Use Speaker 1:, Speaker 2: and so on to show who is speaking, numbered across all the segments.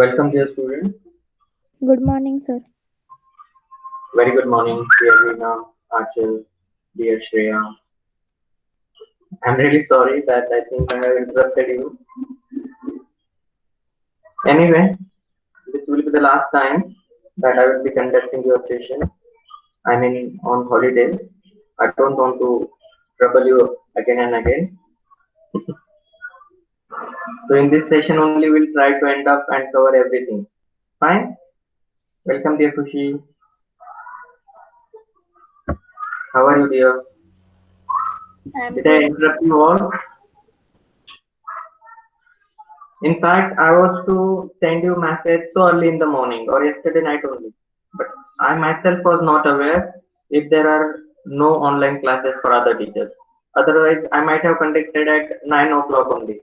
Speaker 1: Welcome, dear student.
Speaker 2: Good morning, sir.
Speaker 1: Very good morning, dear Reena, Achal, dear Shreya. I'm really sorry that I think I have interrupted you. Anyway, this will be the last time that I will be conducting your session. I mean, on holidays. I don't want to trouble you again and again. So, in this session only, we'll try to end up and cover everything. Fine? Welcome, dear Kushi. How are you, dear?
Speaker 2: I'm
Speaker 1: Did I
Speaker 2: good.
Speaker 1: interrupt you all? In fact, I was to send you message so early in the morning or yesterday night only. But I myself was not aware if there are no online classes for other teachers. Otherwise, I might have conducted at 9 o'clock only.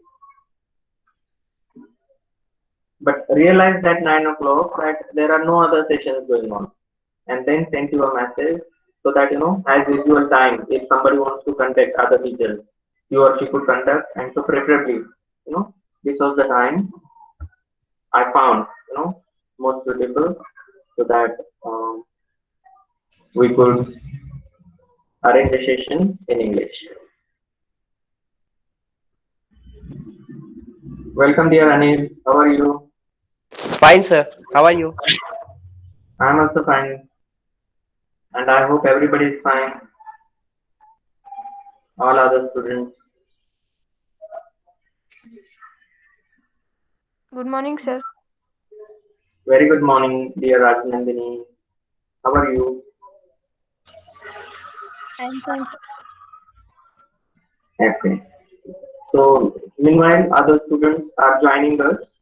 Speaker 1: But realized at 9 o'clock that there are no other sessions going on. And then sent you a message so that, as usual time, if somebody wants to contact other teachers, you or she could conduct. And so preferably, this was the time I found, most suitable so that we could arrange a session in English. Welcome, dear Anil. How are you?
Speaker 3: Fine, sir. How are you?
Speaker 1: I'm also fine, and I hope everybody is fine. All other students.
Speaker 4: Good morning, sir.
Speaker 1: Very good morning, dear Rajnandini. How are you?
Speaker 2: I'm fine.
Speaker 1: Okay. So, meanwhile, other students are joining us.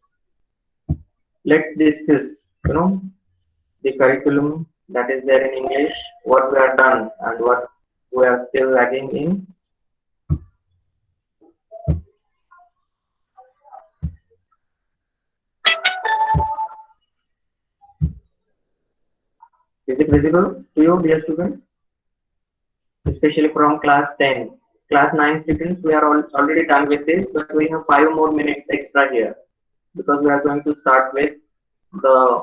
Speaker 1: Let's discuss, the curriculum that is there in English, what we have done, and what we are still lagging in. Is it visible to you, dear students? Especially from class 10. Class 9 students, we are already done with this, but we have 5 more minutes extra here because we are going to start with the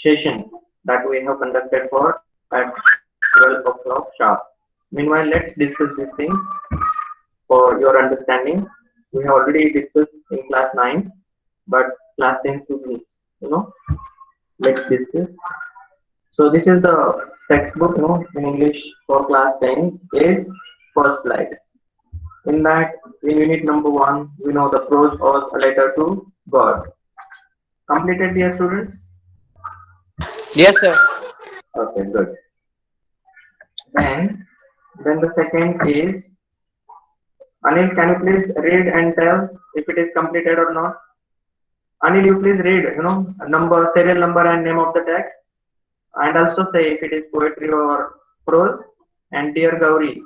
Speaker 1: session that we have conducted for at 12 o'clock sharp. Meanwhile, let's discuss this thing for your understanding. We have already discussed in class 9, but class 10 students, let's discuss. So this is the textbook, in English for class 10 is first slide. In that, in unit number 1, we know the prose was a letter to God. Completed, dear students?
Speaker 3: Yes, sir.
Speaker 1: Okay, good. Then, then the second is, Anil, can you please read and tell if it is completed or not? Anil, you please read, number, serial number and name of the text, and also say if it is poetry or prose. And dear Gauri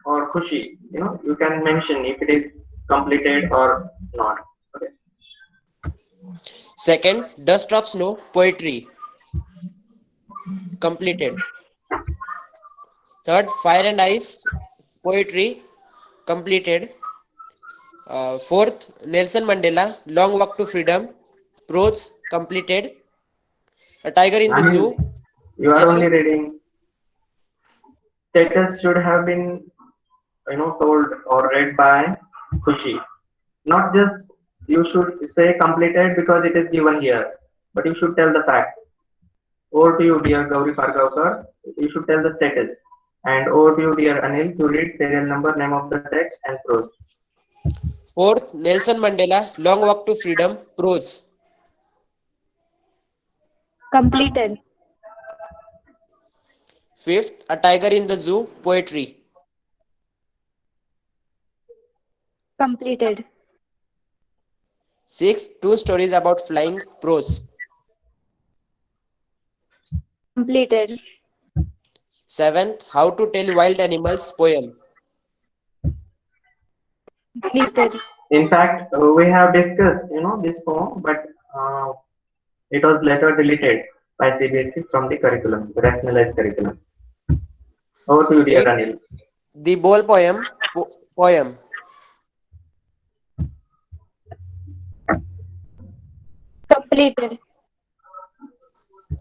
Speaker 1: or Khushi, you can mention if it is completed or not. Okay.
Speaker 3: Second, Dust of Snow, poetry, completed. Third, Fire and Ice, poetry, completed. Fourth, Nelson Mandela, Long Walk to Freedom, prose, completed. A Tiger in the
Speaker 1: Anil,
Speaker 3: Zoo.
Speaker 1: you are
Speaker 3: Yes,
Speaker 1: only
Speaker 3: sir.
Speaker 1: reading. Status should have been, told or read by Khushi. Not just you should say completed because it is given here, but you should tell the fact. Over to you, dear Gauri Pargaonkar. You should tell the status. And over to you, dear Anil, to read serial number, name of the text, and prose.
Speaker 3: Fourth, Nelson Mandela, Long Walk to Freedom, prose.
Speaker 2: Completed.
Speaker 3: Fifth, A Tiger in the Zoo, poetry.
Speaker 2: Completed.
Speaker 3: Sixth, Two Stories About Flying, prose.
Speaker 2: Completed.
Speaker 3: Seventh, How to Tell Wild Animals, poem.
Speaker 2: Completed.
Speaker 1: In fact, we have discussed, this poem, but it was later deleted by CBSE from the curriculum, the rationalized curriculum. Over to you, dear
Speaker 3: Eighth,
Speaker 1: Anil.
Speaker 3: The Ball Poem, poem.
Speaker 2: Completed.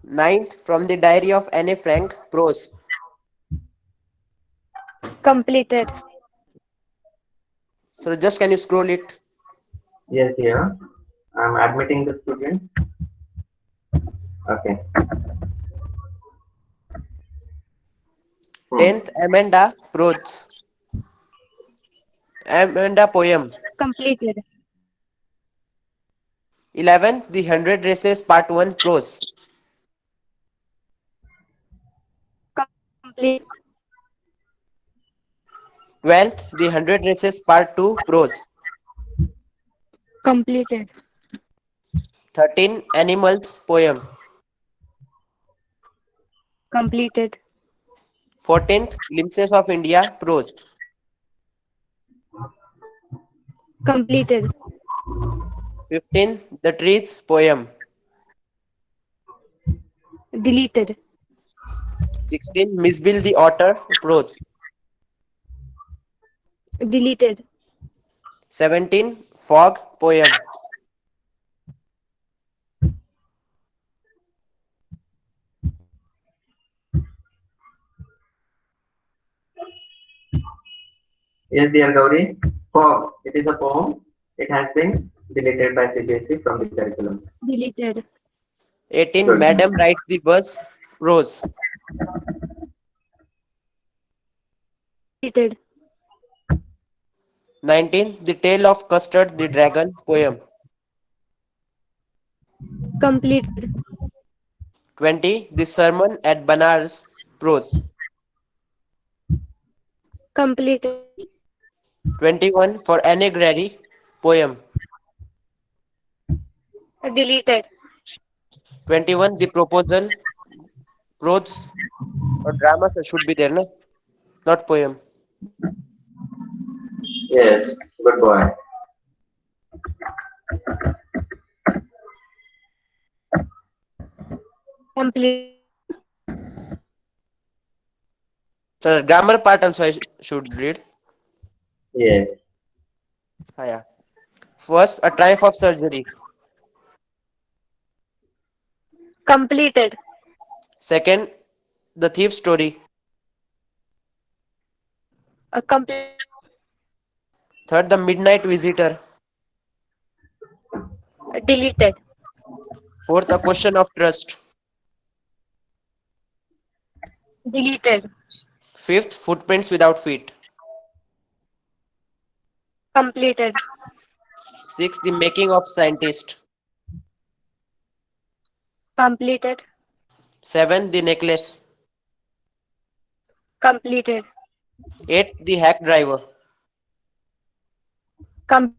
Speaker 3: Ninth, from the diary of Anne Frank, prose.
Speaker 2: Completed.
Speaker 3: So just can you scroll it?
Speaker 1: Yes, here. I'm admitting the student. Okay. Hmm.
Speaker 3: 10th, Amanda, prose. Amanda, poem.
Speaker 2: Completed.
Speaker 3: 11th, The Hundred Races, Part 1, prose.
Speaker 2: Complete.
Speaker 3: 12th, The Hundred Races, Part 2, prose.
Speaker 2: Completed.
Speaker 3: 13, Animals, poem.
Speaker 2: Completed.
Speaker 3: 14th, Glimpses of India, prose.
Speaker 2: Completed.
Speaker 3: 15th, The Trees, poem.
Speaker 2: Deleted.
Speaker 3: 16, Miss Bill the Otter, prose.
Speaker 2: Deleted.
Speaker 3: 17, Fog, poem.
Speaker 1: Yes, dear Gauri. Fog. It is a poem. It has been deleted by CBSE from the curriculum.
Speaker 2: Deleted.
Speaker 3: 18,
Speaker 1: Good.
Speaker 3: Madam Rides the Bus, prose.
Speaker 2: Deleted.
Speaker 3: 19, The Tale of Custard the Dragon, poem.
Speaker 2: Completed.
Speaker 3: 20, The Sermon at Banaras, prose.
Speaker 2: Completed.
Speaker 3: 21, For Anne Grary, poem.
Speaker 2: Deleted.
Speaker 3: 21, The Proposal, prose or drama so should be there, no? Not poem.
Speaker 1: Yes. Good boy.
Speaker 2: Complete.
Speaker 3: So the grammar part also I should read.
Speaker 1: Yes.
Speaker 3: Ah, yeah. First, A Triumph of Surgery.
Speaker 2: Completed.
Speaker 3: Second, The Thief Story.
Speaker 2: Complete.
Speaker 3: Third, The Midnight Visitor.
Speaker 2: Deleted.
Speaker 3: Fourth, A Question of Trust.
Speaker 2: Deleted.
Speaker 3: Fifth, Footprints Without Feet.
Speaker 2: Completed.
Speaker 3: Sixth, The Making of Scientist.
Speaker 2: Completed.
Speaker 3: Seventh, The Necklace.
Speaker 2: Completed.
Speaker 3: Eighth, The Hack Driver.
Speaker 2: Com-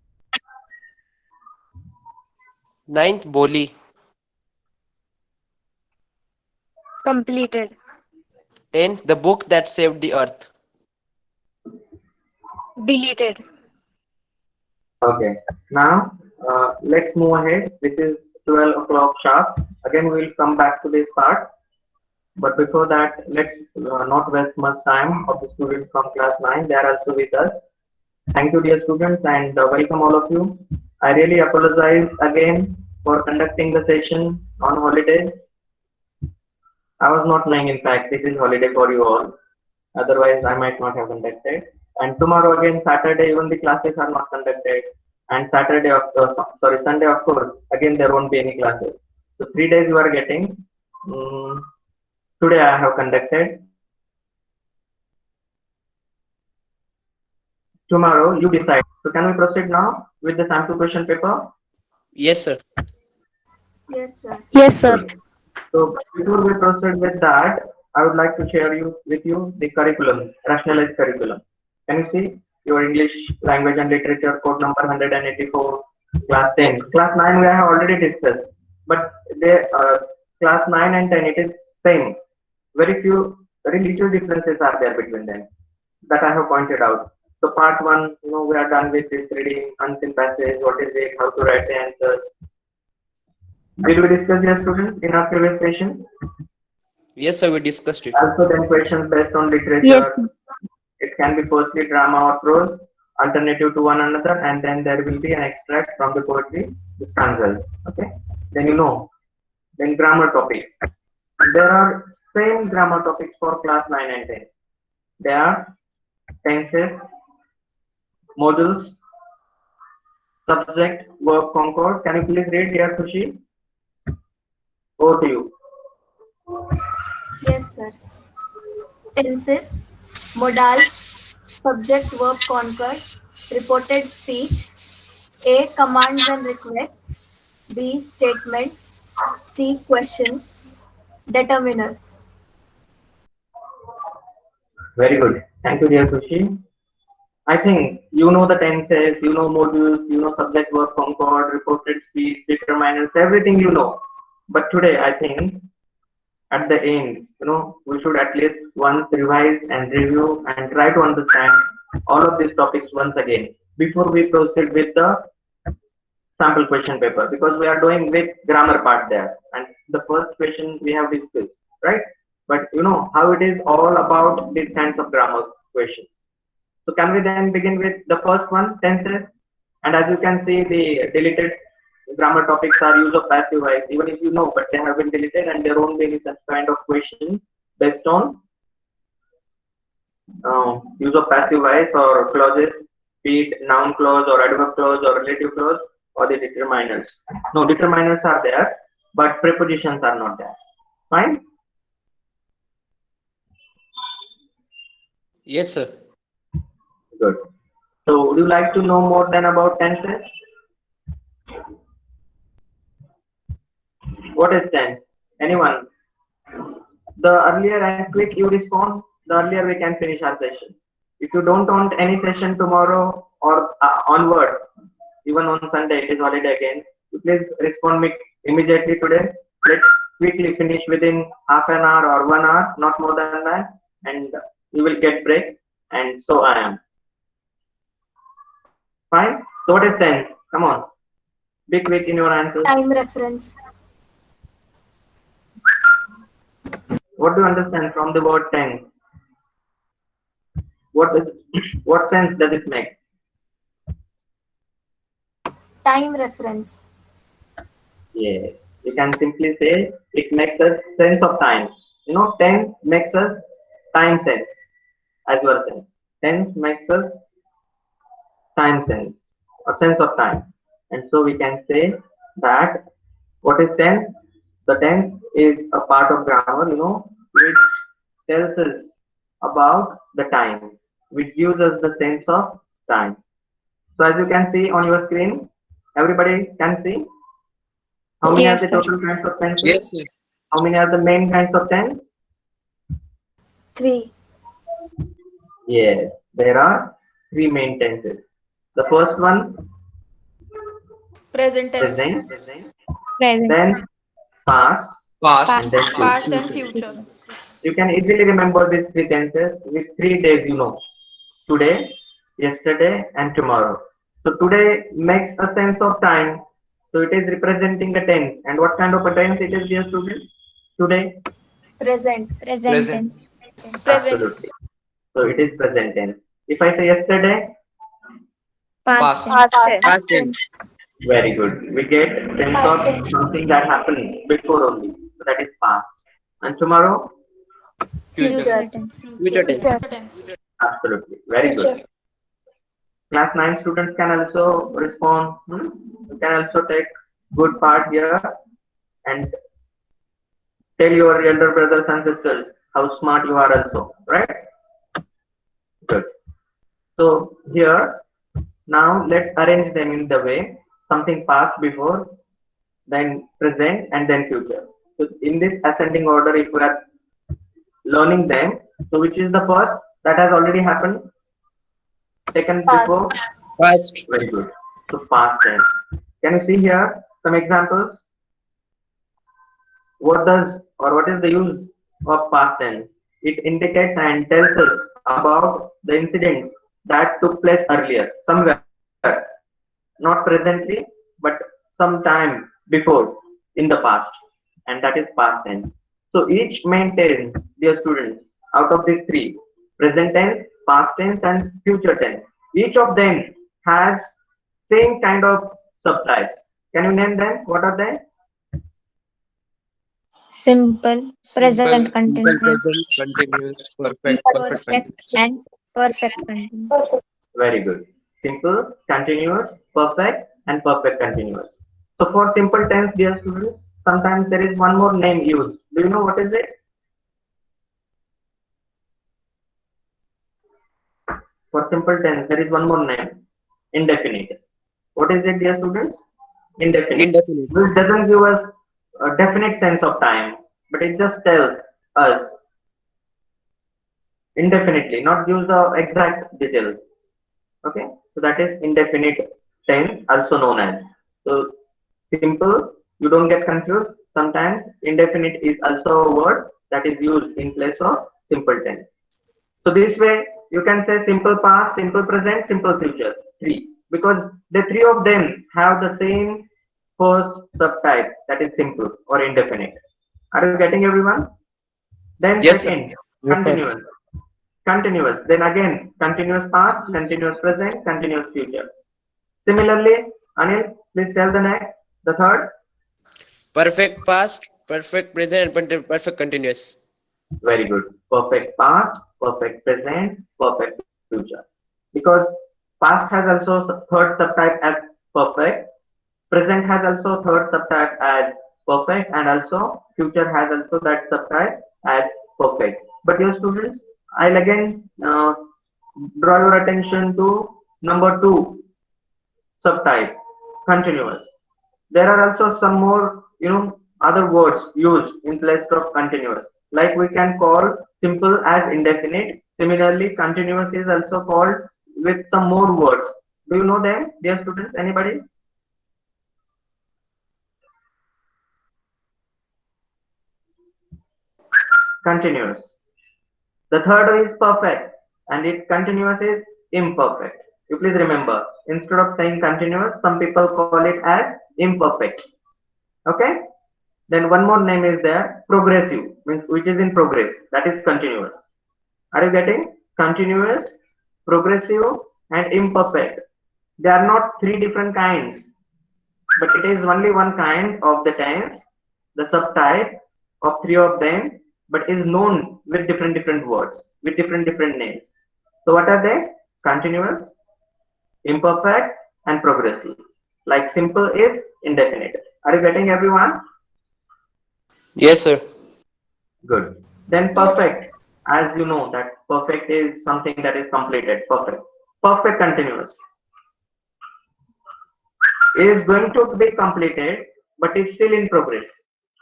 Speaker 3: Ninth, Boli.
Speaker 2: Completed.
Speaker 3: 10th, The Book That Saved the Earth.
Speaker 2: Deleted.
Speaker 1: Okay. Now, let's move ahead. This is 12 o'clock sharp. Again, we will come back to this part. But before that, let's not waste much time of the students from class 9. They are also with us. Thank you, dear students, and welcome all of you. I really apologize again for conducting the session on holidays. I was not knowing, in fact, this is holiday for you all. Otherwise, I might not have conducted. And tomorrow again, Saturday, even the classes are not conducted. And Saturday, Sunday, of course, again, there won't be any classes. So 3 days you are getting. Today I have conducted. Tomorrow you decide. So can we proceed now with the sample question paper?
Speaker 3: Yes, sir.
Speaker 2: Yes, sir. Yes, sir.
Speaker 1: Good. So before we proceed with that, I would like to share with you the curriculum, rationalized curriculum. Can you see your English language and literature code number 184, class
Speaker 3: Yes.
Speaker 1: 10. Class 9 we have already discussed, but they class 9 and 10 it is same. Very little differences are there between them that I have pointed out. So part 1, we are done with this reading, unseen passage, what is it, how to write the answers. Did we discuss your students in our previous session?
Speaker 3: Yes, sir, we discussed it.
Speaker 1: Also then questions based on literature.
Speaker 2: Yes.
Speaker 1: It can be firstly drama or prose, alternative to one another, and then there will be an extract from the poetry, the stanzas. Okay. then you know. Then grammar topic. There are same grammar topics for class 9 and 10. They are tenses, modules, subject, verb, concord. Can you please read here, Khushi? Over to you.
Speaker 2: Yes, sir. Tenses, modals, subject verb concord, reported speech, A. Commands and requests, B. Statements, C. Questions, determiners.
Speaker 1: Very good. Thank you, dear Khushi. I think you know the tenses, you know modules, you know subject, verb, concord, reported speech, determinants, everything you know. But today, I think at the end, we should at least once revise and review and try to understand all of these topics once again before we proceed with the sample question paper, because we are doing with grammar part there, and the first question we have discussed, right? But you know how it is all about these kinds of grammar questions. So can we then begin with the first one, tenses? And as you can see, the deleted grammar topics are use of passive voice, even if you know, but they have been deleted and there won't be any such kind of question based on use of passive voice or clauses, be it noun clause or adverb clause or relative clause or the determiners. No, determiners are there, but prepositions are not there. Fine?
Speaker 3: Yes, sir.
Speaker 1: Good. So would you like to know more than about tenses? What is tense? Anyone? The earlier and quick you respond, the earlier we can finish our session. If you don't want any session tomorrow or onward, even on Sunday, it is holiday again, please respond me immediately today. Let's quickly finish within half an hour or 1 hour, not more than that, and you will get break. And so I am. Fine? So what is tense? Come on. Be quick in your answers.
Speaker 2: Time reference.
Speaker 1: What do you understand from the word tense? What sense does it make?
Speaker 2: Time reference.
Speaker 1: Yeah, you can simply say it makes us sense of time. Tense makes us time sense, as you are saying. Tense makes us time sense, or sense of time. And so we can say that what is tense? The tense is a part of grammar, which tells us about the time, which gives us the sense of time. So as you can see on your screen, everybody can see how many are the total kinds of tenses?
Speaker 3: Yes, sir.
Speaker 1: How many are the main kinds of tense?
Speaker 2: 3.
Speaker 1: Yes, there are 3 main tenses. The first one,
Speaker 4: Present tense.
Speaker 1: present,
Speaker 5: Present.
Speaker 1: then past,
Speaker 3: Past.
Speaker 1: and then
Speaker 4: Past and
Speaker 1: future.
Speaker 4: future.
Speaker 1: You can easily remember these 3 tenses with 3 days, today, yesterday, and tomorrow. So today makes a sense of time. So it is representing a tense. And what kind of a tense it is, dear students? Today?
Speaker 2: Present.
Speaker 5: Present tense.
Speaker 4: Present.
Speaker 1: Absolutely. So it is present tense. If I say yesterday,
Speaker 5: Past
Speaker 3: Past.
Speaker 5: tense.
Speaker 3: Past tense.
Speaker 1: very good. We get sense of something that happened before only. So that is past. And tomorrow?
Speaker 2: Future.
Speaker 5: Tense.
Speaker 3: Future tense.
Speaker 4: Future tense.
Speaker 1: Absolutely. Very good. Class 9 students can also respond. You can also take good part here and tell your elder brothers and sisters how smart you are also. Right? Good. So here, now let's arrange them in the way something past before, then present, and then future. So in this ascending order, if we are learning them, so which is the first that has already happened, taken
Speaker 2: Past.
Speaker 1: before?
Speaker 3: Past.
Speaker 1: Very good. So past tense. Can you see here some examples? What does or what is the use of past tense? It indicates and tells us about the incidents that took place earlier, somewhere, not presently, but some time before in the past, and that is past tense. So each main tense, dear students, out of these 3, present tense, past tense, and future tense, each of them has same kind of subtypes. Can you name them? What are they?
Speaker 5: Simple, present
Speaker 3: Simple
Speaker 5: continuous,
Speaker 3: present, continuous, perfect, perfect
Speaker 5: perfect,
Speaker 3: continuous.
Speaker 5: and perfect continuous.
Speaker 1: Very good. Simple, continuous, perfect, and perfect continuous. So for simple tense, dear students, sometimes there is one more name used. Do you know what is it? For simple tense, there is one more name. Indefinite. What is it, dear students? Indefinite.
Speaker 3: Indefinite.
Speaker 1: This doesn't give us a definite sense of time, but it just tells us indefinitely, not gives the exact details. Okay, so that is indefinite tense, also known as. So simple, you don't get confused. Sometimes indefinite is also a word that is used in place of simple tense. So this way you can say simple past, simple present, simple future. Three, because the three of them have the same first subtype, that is simple or indefinite. Are you getting everyone? Then
Speaker 3: Yes, sir.
Speaker 1: second, continuous. Continuous. Then again, continuous past, continuous present, continuous future. Similarly, Anil, please tell the next, the third.
Speaker 3: Perfect past, perfect present, and perfect continuous.
Speaker 1: Very good. Perfect past, perfect present, perfect future. Because past has also third subtype as perfect, present has also third subtype as perfect, and also future has also that subtype as perfect. But your students, I'll again draw your attention to number two subtype, continuous. There are also some more, other words used in place of continuous. Like we can call simple as indefinite. Similarly, continuous is also called with some more words. Do you know them, dear students? Anybody? Continuous. The third is perfect, and it continuous is imperfect. You please remember, instead of saying continuous, some people call it as imperfect. Okay? Then one more name is there, progressive, means which is in progress. That is continuous. Are you getting? Continuous, progressive, and imperfect. They are not three different kinds, but it is only one kind of the tense, the subtype of three of them, but is known with different words, with different names. So what are they? Continuous, imperfect, and progressive. Like simple is indefinite. Are you getting everyone?
Speaker 3: Yes, sir.
Speaker 1: Good. Then perfect. As you know that perfect is something that is completed. Perfect. Perfect continuous is going to be completed, but is still in progress.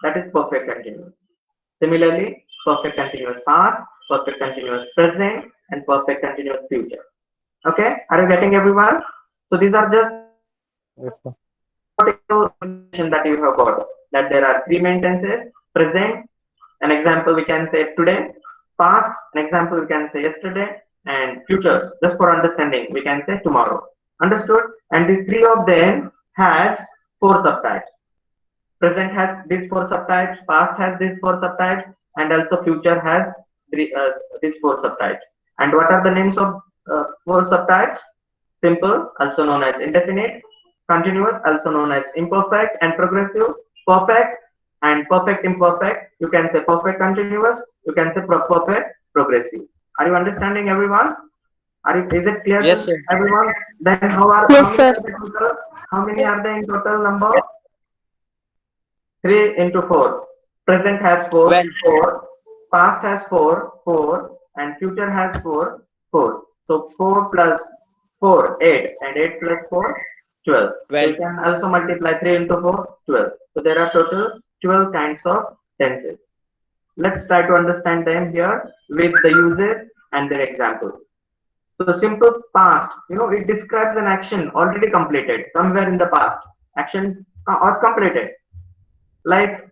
Speaker 1: That is perfect continuous. Similarly, perfect continuous past, perfect continuous present, and perfect continuous future. Okay, are you getting everyone? So these are just
Speaker 4: Yes, sir.
Speaker 1: information that you have got. That there are three main tenses: present, an example we can say today; past, an example we can say yesterday; and future, just for understanding, we can say tomorrow. Understood? And these three of them has four subtypes. Present has these four subtypes, past has these four subtypes, and also future has these four subtypes. And what are the names of four subtypes? Simple, also known as indefinite; continuous, also known as imperfect; and progressive. Perfect and perfect imperfect. You can say perfect continuous. You can say perfect progressive. Are you understanding, everyone? Is it clear
Speaker 3: Yes,
Speaker 1: to
Speaker 3: sir.
Speaker 1: everyone? Then how
Speaker 2: Yes,
Speaker 1: many
Speaker 2: sir.
Speaker 1: are the total? How many are there in total number? 3 into 4. Present has 4,
Speaker 3: 12.
Speaker 1: 4. Past has 4, 4. And future has 4, 4. So 4 plus 4, 8. And 8 plus 4, 12. So
Speaker 3: 12.
Speaker 1: you can also multiply 3 into 4, 12. So there are total 12 kinds of tenses. Let's try to understand them here with the uses and their examples. So simple past, it describes an action already completed somewhere in the past. Action was completed. Like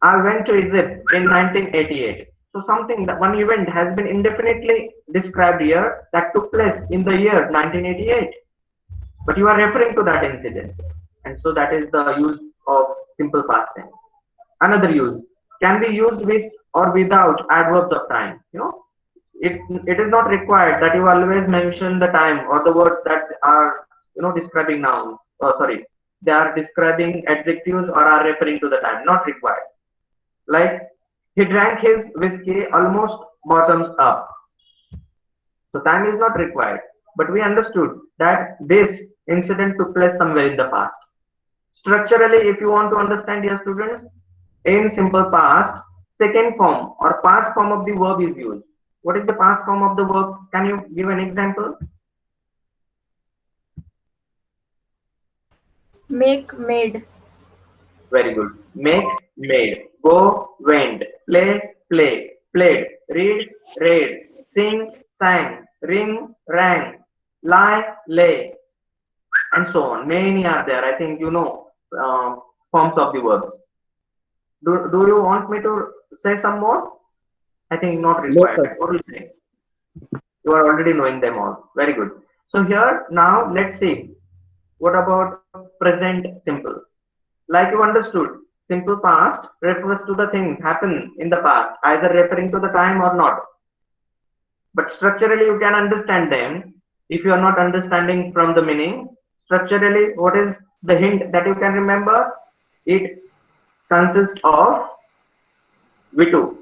Speaker 1: I went to Egypt in 1988. So something that one event has been indefinitely described here that took place in the year 1988. But you are referring to that incident. And so that is the use of simple past tense. Another use can be used with or without adverbs of time. It is not required that you always mention the time or the words that are describing nouns. Sorry, they are describing adjectives or are referring to the time. Not required. Like he drank his whiskey almost bottoms up. So time is not required. But we understood that this incident took place somewhere in the past. Structurally, if you want to understand, dear students, in simple past, second form or past form of the verb is used. What is the past form of the verb? Can you give an example?
Speaker 2: Make, made.
Speaker 1: Very good. Make, made. Go, went. Play, play. Played. Read, read. Sing, sang. Ring, rang. Lie, lay. And so on. Many are there. I think you know forms of the verbs. Do you want me to say some more? I think not
Speaker 3: No,
Speaker 1: required.
Speaker 3: sir.
Speaker 1: Right? What do you think? You are already knowing them all. Very good. So here now let's see. What about present simple? Like you understood, simple past refers to the things happen in the past, either referring to the time or not. But structurally you can understand them. If you are not understanding from the meaning, structurally what is the hint that you can remember? It consists of V2,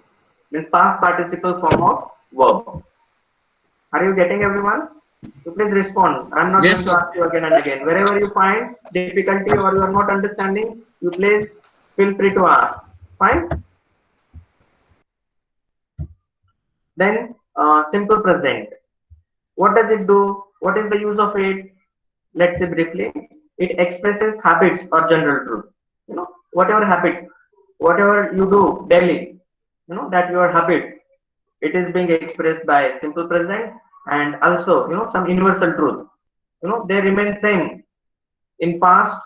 Speaker 1: means past participle form of verb. Are you getting everyone? So please respond. I'm not
Speaker 3: Yes,
Speaker 1: going to
Speaker 3: sir.
Speaker 1: ask you again and again. Wherever you find difficulty or you are not understanding, you please feel free to ask. Fine? Then simple present. What does it do? What is the use of it? Let's say briefly. It expresses habits or general truth. You know, whatever habits, whatever you do daily, you know, that your habit, it is being expressed by simple present, and also, you know, some universal truth. You know, they remain same. In past,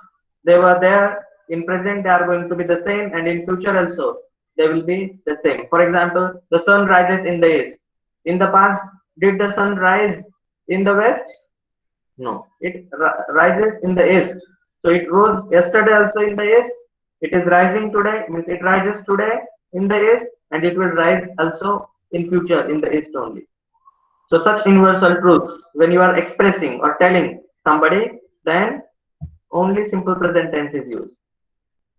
Speaker 1: they were there. In present, they are going to be the same, and in future also, they will be the same. For example, the sun rises in the east. In the past, did the sun rise in the west? No, it rises in the east. So it rose yesterday also in the east. It is rising today, means it rises today in the east, and it will rise also in future in the east only. So such universal truths, when you are expressing or telling somebody, then only simple present tense is used.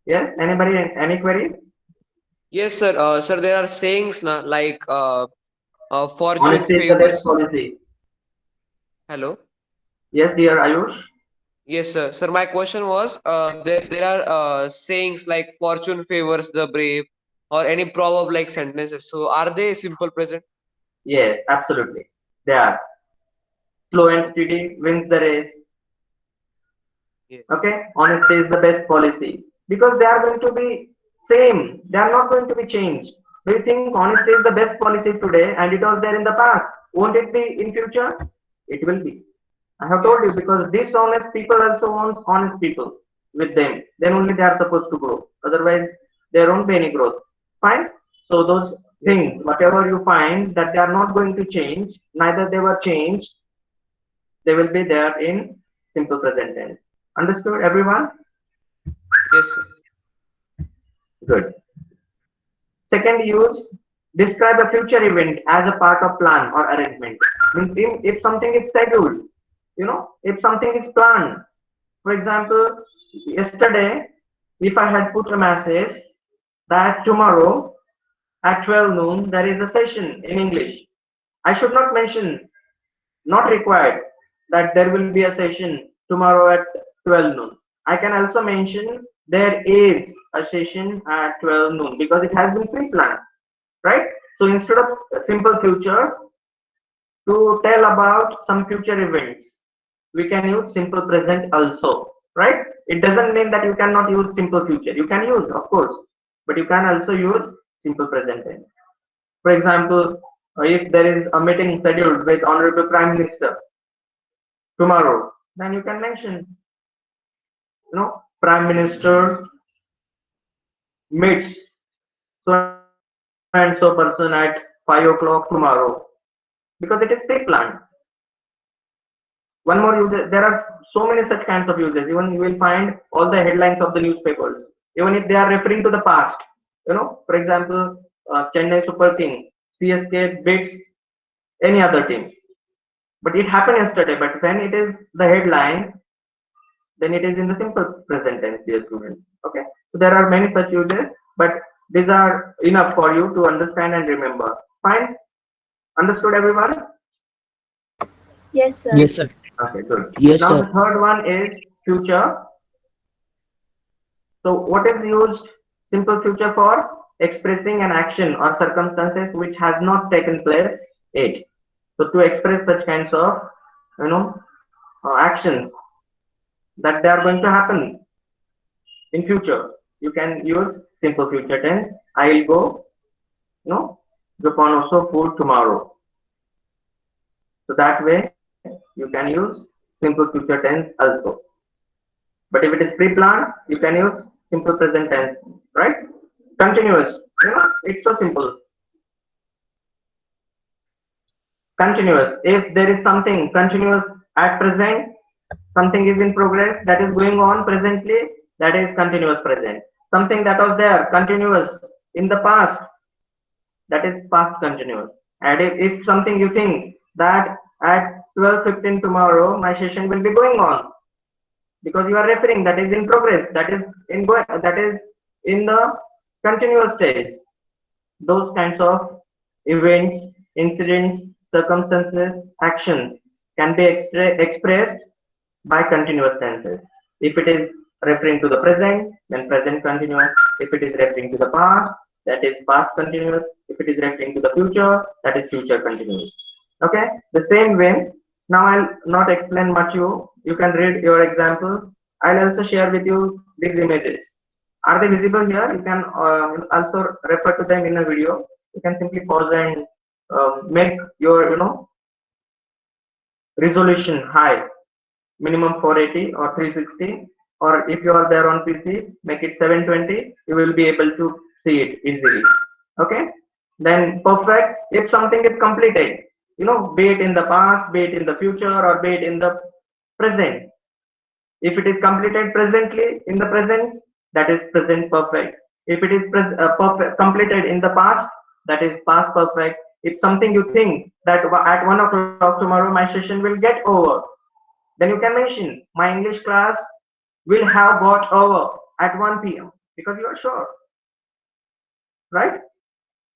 Speaker 1: Yes, anybody, any query?
Speaker 4: Yes, sir. Sir, there are sayings na, like fortune
Speaker 1: Honesty is the best
Speaker 4: favors.
Speaker 1: policy.
Speaker 4: Hello.
Speaker 1: Yes, dear Ayush.
Speaker 4: Yes, sir. Sir, my question was there are sayings like fortune favors the brave or any proverb like sentences. So are they simple present?
Speaker 1: Yes, absolutely. They are. Slow and steady wins the race.
Speaker 4: Yeah.
Speaker 1: Okay, honesty is the best policy because they are going to be same. They are not going to be changed. Do you think honesty is the best policy today and it was there in the past? Won't it be in future? It will be. I have told you
Speaker 4: Yes.
Speaker 1: because dishonest people also want honest people with them. Then only they are supposed to grow. Otherwise, there won't be any growth. Fine. So those
Speaker 4: Yes, sir.
Speaker 1: things, whatever you find that they are not going to change, neither they were changed, they will be there in simple present tense. Understood, everyone?
Speaker 4: Yes, sir.
Speaker 1: Good. Second use, describe a future event as a part of plan or arrangement. Means if something is scheduled, you know, if something is planned. For example, yesterday, if I had put a message that tomorrow at 12 noon there is a session in English, I should not mention, not required, that there will be a session tomorrow at 12 noon. I can also mention there is a session at 12 noon because it has been pre-planned, right? So instead of simple future, to tell about some future events, we can use simple present also, right? It doesn't mean that you cannot use simple future. You can use, of course, but you can also use simple present tense. For example, if there is a meeting scheduled with Honorable Prime Minister tomorrow, then you can mention, you know, Prime Minister meets so and so person at 5 o'clock tomorrow because it is pre-planned. One more use, there are so many such kinds of uses. Even you will find all the headlines of the newspapers, even if they are referring to the past. You know, for example, Chennai Super King, CSK beats any other team. But it happened yesterday. But when it is the headline, then it is in the simple present tense, dear students. Okay, so there are many such uses, but These are enough for you to understand and remember. Fine? Understood, everyone?
Speaker 2: Yes, sir.
Speaker 6: Yes, sir.
Speaker 1: Okay, good.
Speaker 6: Yes,
Speaker 1: Now
Speaker 6: sir.
Speaker 1: the third one is future. So what is used simple future for? Expressing an action or circumstances which has not taken place yet. So to express such kinds of, you know, actions that they are going to happen in future, you can use simple future tense. I will go, Japan also food tomorrow. So that way you can use simple future tense also. But if it is pre-planned, you can use simple present tense, right? Continuous, it's so simple. Continuous. If there is something continuous at present, something is in progress that is going on presently, that is continuous present. Something that was there continuous in the past, that is past continuous. And if something you think that at 12:15 tomorrow my session will be going on, because you are referring that is in progress, that is in the continuous stage. Those kinds of events, incidents, circumstances, actions can be expressed by continuous tenses. If it is referring to the present, then present continuous. If it is referring to the past, that is past continuous. If it is referring to the future, that is future continuous. Okay, the same way. Now I'll not explain much. You can read your examples. I'll also share with you these images. Are they visible here? You can also refer to them in a video. You can simply pause and make your resolution high, minimum 480 or 360, or if you are there on PC, make it 720. You will be able to see it easily. Okay. Then perfect. If something is completed, be it in the past, be it in the future, or be it in the present. If it is completed presently in the present, that is present perfect. If it is completed in the past, that is past perfect. If something you think that at 1 o'clock tomorrow my session will get over, then you can mention my English class will have got over at 1 p.m. because you are sure, right?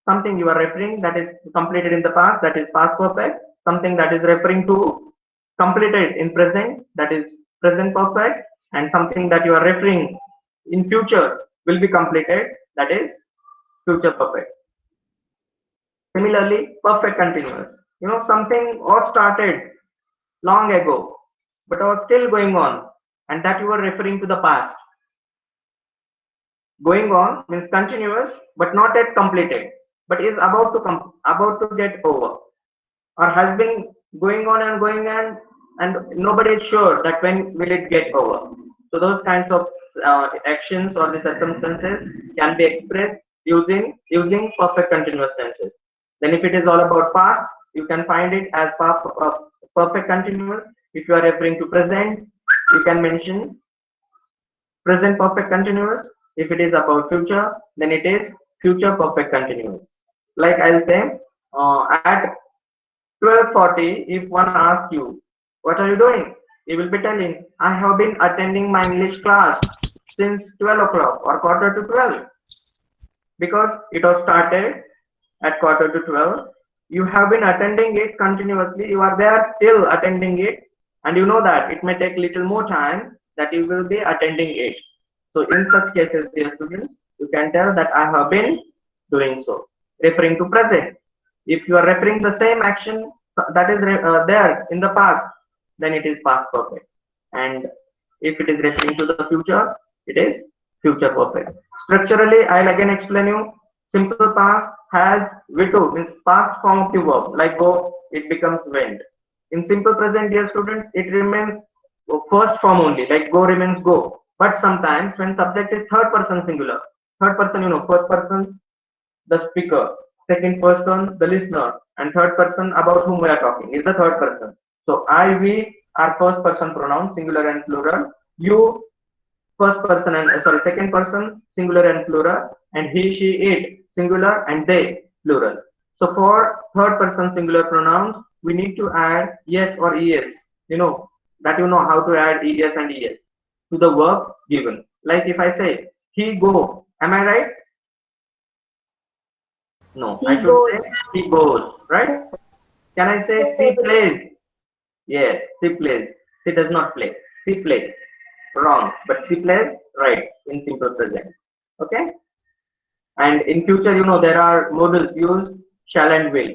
Speaker 1: Something you are referring that is completed in the past, that is past perfect. Something that is referring to completed in present, that is present perfect. And something that you are referring in future will be completed, that is future perfect. Similarly, perfect continuous. Something was started long ago, but was still going on, and that you are referring to the past. Going on means continuous, but not yet completed, but is about to get over, or has been going on and going on, and nobody is sure that when will it get over. So those kinds of actions or the circumstances can be expressed using perfect continuous tenses. Then if it is all about past, you can find it as perfect continuous. If you are referring to present, you can mention present perfect continuous. If it is about future, then it is future perfect continuous. Like I'll say, at 12:40, if one asks you, what are you doing? You will be telling, I have been attending my English class since 12 o'clock or quarter to 12, because it was started at quarter to 12. You have been attending it continuously. You are there still attending it, and you know that it may take little more time that you will be attending it. So in such cases, dear students, you can tell that I have been doing so, referring to present. If you are referring the same action that is there in the past, then it is past perfect. And if it is referring to the future, it is future perfect. Structurally, I'll again explain you. Simple past has V2, means past form of the verb, like go, it becomes went. In simple present, dear students, it remains first form only, like go remains go. But sometimes when subject is third person singular, third person, first person, the speaker, second person, the listener, and third person about whom we are talking is the third person. So I, we are first person pronouns, singular and plural. You, first person and sorry, second person, singular and plural, and he, she, it, singular, and they, plural. So for third person singular pronouns, we need to add yes or es. How to add es and es to the verb given. Like if I say he go, am I right? No, I
Speaker 2: He
Speaker 1: should say
Speaker 2: goes.
Speaker 1: he goes, right? Can I say she plays? Yes, she plays. She does not play. She plays. Wrong. But she plays, right, in simple present. Okay? And in future, there are models used, shall and will.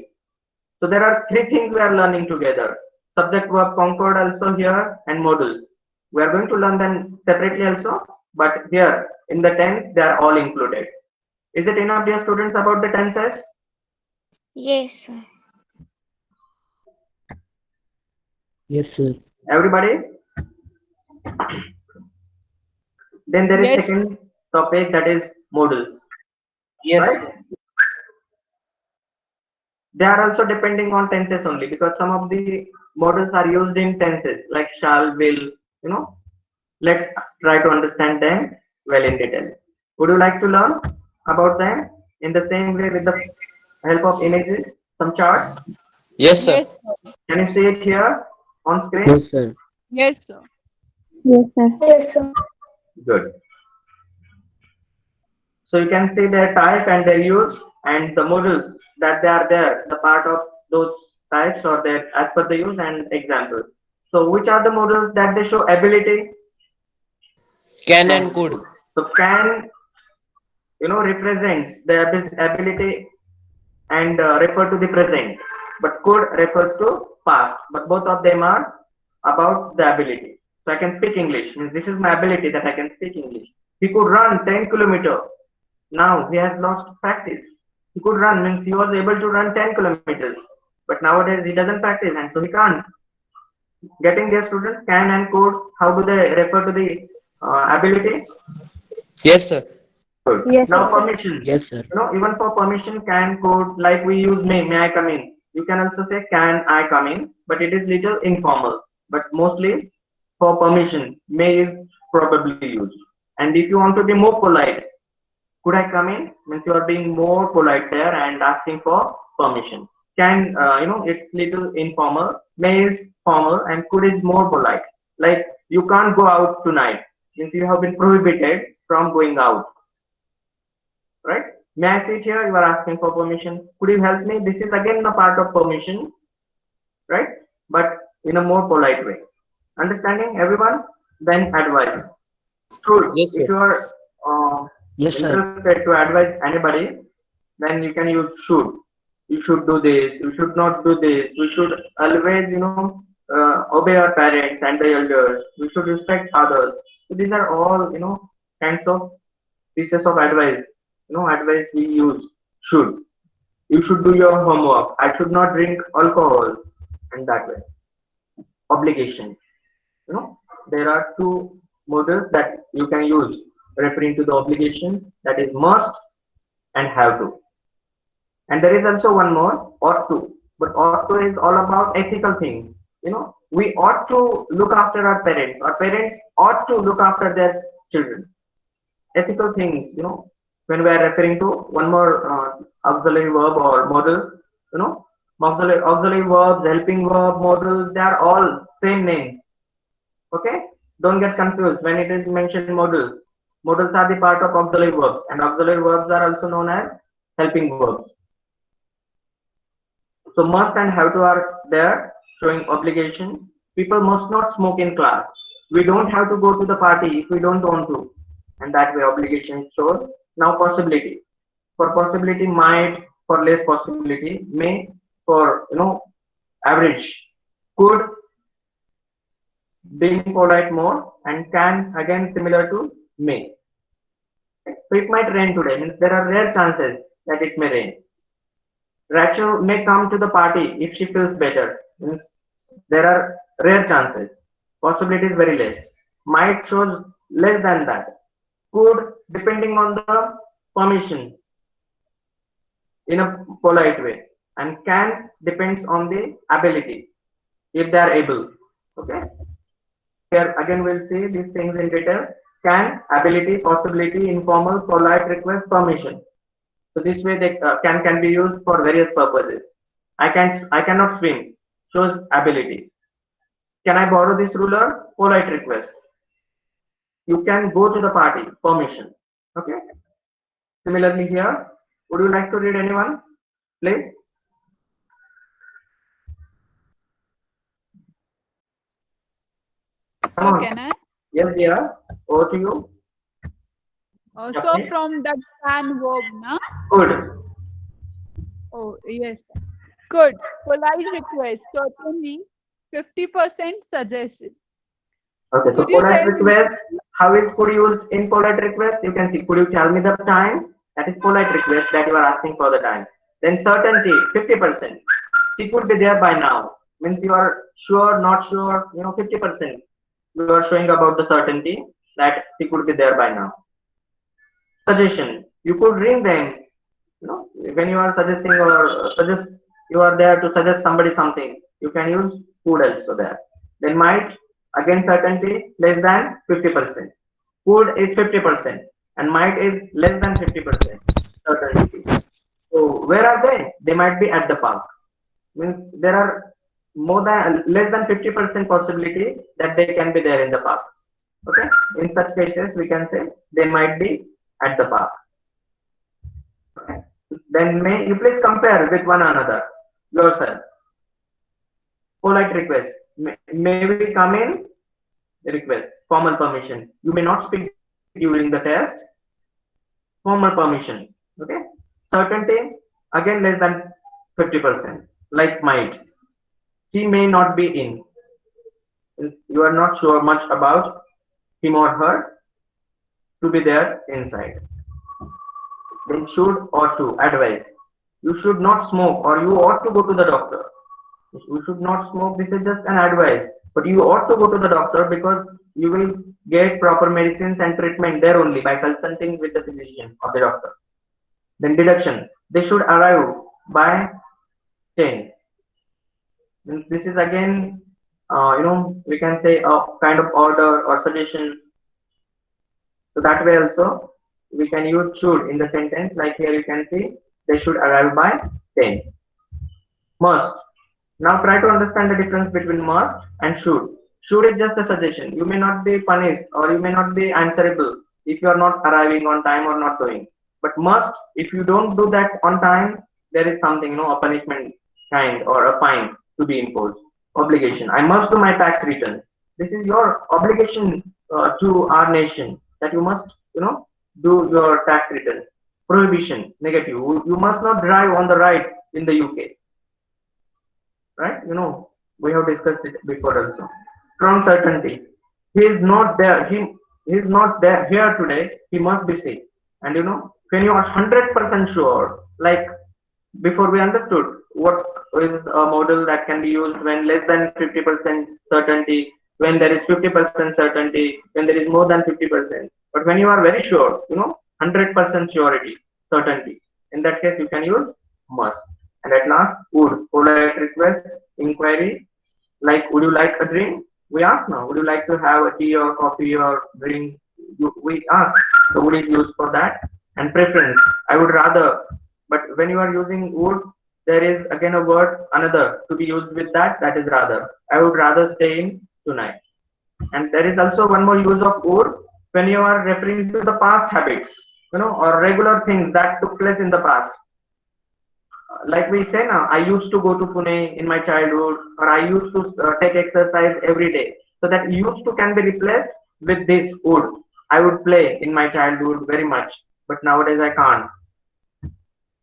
Speaker 1: So there are three things we are learning together. Subject verb concord also here and models. We are going to learn them separately also, but here in the tense they are all included. Is it enough, dear students, about the tenses?
Speaker 5: Yes, sir.
Speaker 6: Yes, sir.
Speaker 1: Everybody? Then there is
Speaker 7: Yes.
Speaker 1: second topic, that is modals,
Speaker 4: Yes.
Speaker 1: right? They are also depending on tenses only, because some of the modals are used in tenses like shall, will, you know. Let's try to understand them well in detail. Would you like to learn about them in the same way with the help of images, some charts?
Speaker 3: Yes, sir.
Speaker 7: Yes.
Speaker 1: Can you see it here on
Speaker 6: Yes,
Speaker 1: screen?
Speaker 6: sir.
Speaker 7: Yes, sir.
Speaker 5: Yes, sir. Yes, sir.
Speaker 1: Good. So you can see their type and their use and the models that they are there, the part of those types or their as per the use and example. So which are the models that they show ability?
Speaker 3: Can
Speaker 1: Can.
Speaker 3: and could.
Speaker 1: So can, represents the ability and refer to the present, but could refers to past. But both of them are about the ability. So I can speak English. Means this is my ability that I can speak English. He could run 10 kilometers. Now he has lost practice. He could run, means he was able to run 10 kilometers. But nowadays he doesn't practice and so he can't. Getting their students, can and could, how do they refer to the ability?
Speaker 3: Yes, sir.
Speaker 1: Good.
Speaker 5: Yes,
Speaker 1: Now
Speaker 5: sir.
Speaker 1: permission.
Speaker 6: Yes, sir.
Speaker 1: Even for permission, can, could, like we use may I come in. You can also say can I come in, but it is little informal. But mostly for permission, may is probably used. And if you want to be more polite, could I come in? Means you are being more polite there and asking for permission. Can, it's little informal. May is formal and could is more polite. Like you can't go out tonight. Means you have been prohibited from going out, right? May I sit here? You are asking for permission. Could you help me? This is again a part of permission, right? But in a more polite way. Understanding everyone? Then advice. Should.
Speaker 3: Yes,
Speaker 1: If
Speaker 3: sir.
Speaker 1: you are
Speaker 6: Yes, sir.
Speaker 1: interested to advise anybody, then you can use should. You should do this. You should not do this. We should always, obey our parents and the elders. We should respect others. So these are all, kinds of pieces of advice. Advice we use. Should. You should do your homework. I should not drink alcohol. And that way. Obligation. There are two models that you can use referring to the obligation, that is must and have to. And there is also one more, ought to. But ought to is all about ethical things. We ought to look after our parents. Our parents ought to look after their children. Ethical things, when we are referring to one more auxiliary verb or models, auxiliary verbs, helping verb, models, they are all same names. Okay? Don't get confused when it is mentioned models. Models are the part of auxiliary verbs, and auxiliary verbs are also known as helping verbs. So must and have to are there, showing obligation. People must not smoke in class. We don't have to go to the party if we don't want to. And that way obligation is shown. Now possibility. For possibility, might, for less possibility, may, for average, could, being polite more, and can again similar to may. So it might rain today, means there are rare chances that it may rain. Rachel may come to the party if she feels better. Means there are rare chances. Possibility is very less. Might shows less than that. Could, depending on the permission in a polite way. And can depends on the ability, if they are able. Okay. Here again we'll see these things in detail. Can, ability, possibility, informal, polite, request, permission. So this way they can be used for various purposes. I cannot swim, shows ability. Can I borrow this ruler? Polite request. You can go to the party, permission. Okay. Similarly here, would you like to read anyone? Please. Come
Speaker 7: Sir,
Speaker 1: on.
Speaker 7: can I?
Speaker 1: Yes, dear. Over to you.
Speaker 7: So
Speaker 1: Okay.
Speaker 7: from that can verb, na?
Speaker 1: Good.
Speaker 7: Oh, yes. Good. Polite request. Certainly. 50% suggestion.
Speaker 1: Okay. So
Speaker 7: Could you
Speaker 1: polite
Speaker 7: tell me?
Speaker 1: request. How is could used in polite request? You can see. Could you tell me the time? That is polite request that you are asking for the time. Then certainty, 50%. She could be there by now. Means you are sure, not sure. 50%. You are showing about the certainty that she could be there by now. Suggestion. You could ring them. When you are suggesting or suggest, you are there to suggest somebody something. You can use could also there. Then might, again certainty less than 50%. Could is 50% and might is less than 50% certainty. So where are they? They might be at the park. Means there are more than less than 50% possibility that they can be there in the park. Okay. In such cases, we can say they might be at the park. Okay. Then may you please compare with one another yourself. Polite request. May we come in? Request. Formal permission. You may not speak during the test. Formal permission. Okay. Certainty. Again less than 50%. Like might. She may not be in. You are not sure much about him or her to be there inside. Then should or to advise. You should not smoke or you ought to go to the doctor. You should not smoke. This is just an advice. But you ought to go to the doctor because you will get proper medicines and treatment there only by consulting with the physician or the doctor. Then deduction. They should arrive by 10. This is again, we can say a kind of order or suggestion. So that way also we can use should in the sentence. Like here you can see they should arrive by 10. Must. Now try to understand the difference between must and should. Should is just a suggestion. You may not be punished or you may not be answerable if you are not arriving on time or not doing. But must, if you don't do that on time, there is something, a punishment kind or a fine to be imposed. Obligation. I must do my tax return. This is your obligation to our nation that you must, do your tax returns. Prohibition. Negative. You must not drive on the right in the UK. Right? We have discussed it before also. Strong certainty. He is not there. He is not there here today. He must be sick. And when you are 100% sure, like before we understood what is a model that can be used when less than 50% certainty, when there is 50% certainty, when there is more than 50%. But when you are very sure, 100% surety, certainty. In that case, you can use must. And at last, would. Polite request, inquiry, like would you like a drink? We ask now. Would you like to have a tea or coffee or drink? We ask. So would is used for that. And preference. I would rather. But when you are using would, there is again a word another to be used with that. That is rather. I would rather stay in tonight. And there is also one more use of would when you are referring to the past habits, or regular things that took place in the past. Like we say now, I used to go to Pune in my childhood, or I used to take exercise every day. So that used to can be replaced with this would. I would play in my childhood very much, but nowadays I can't.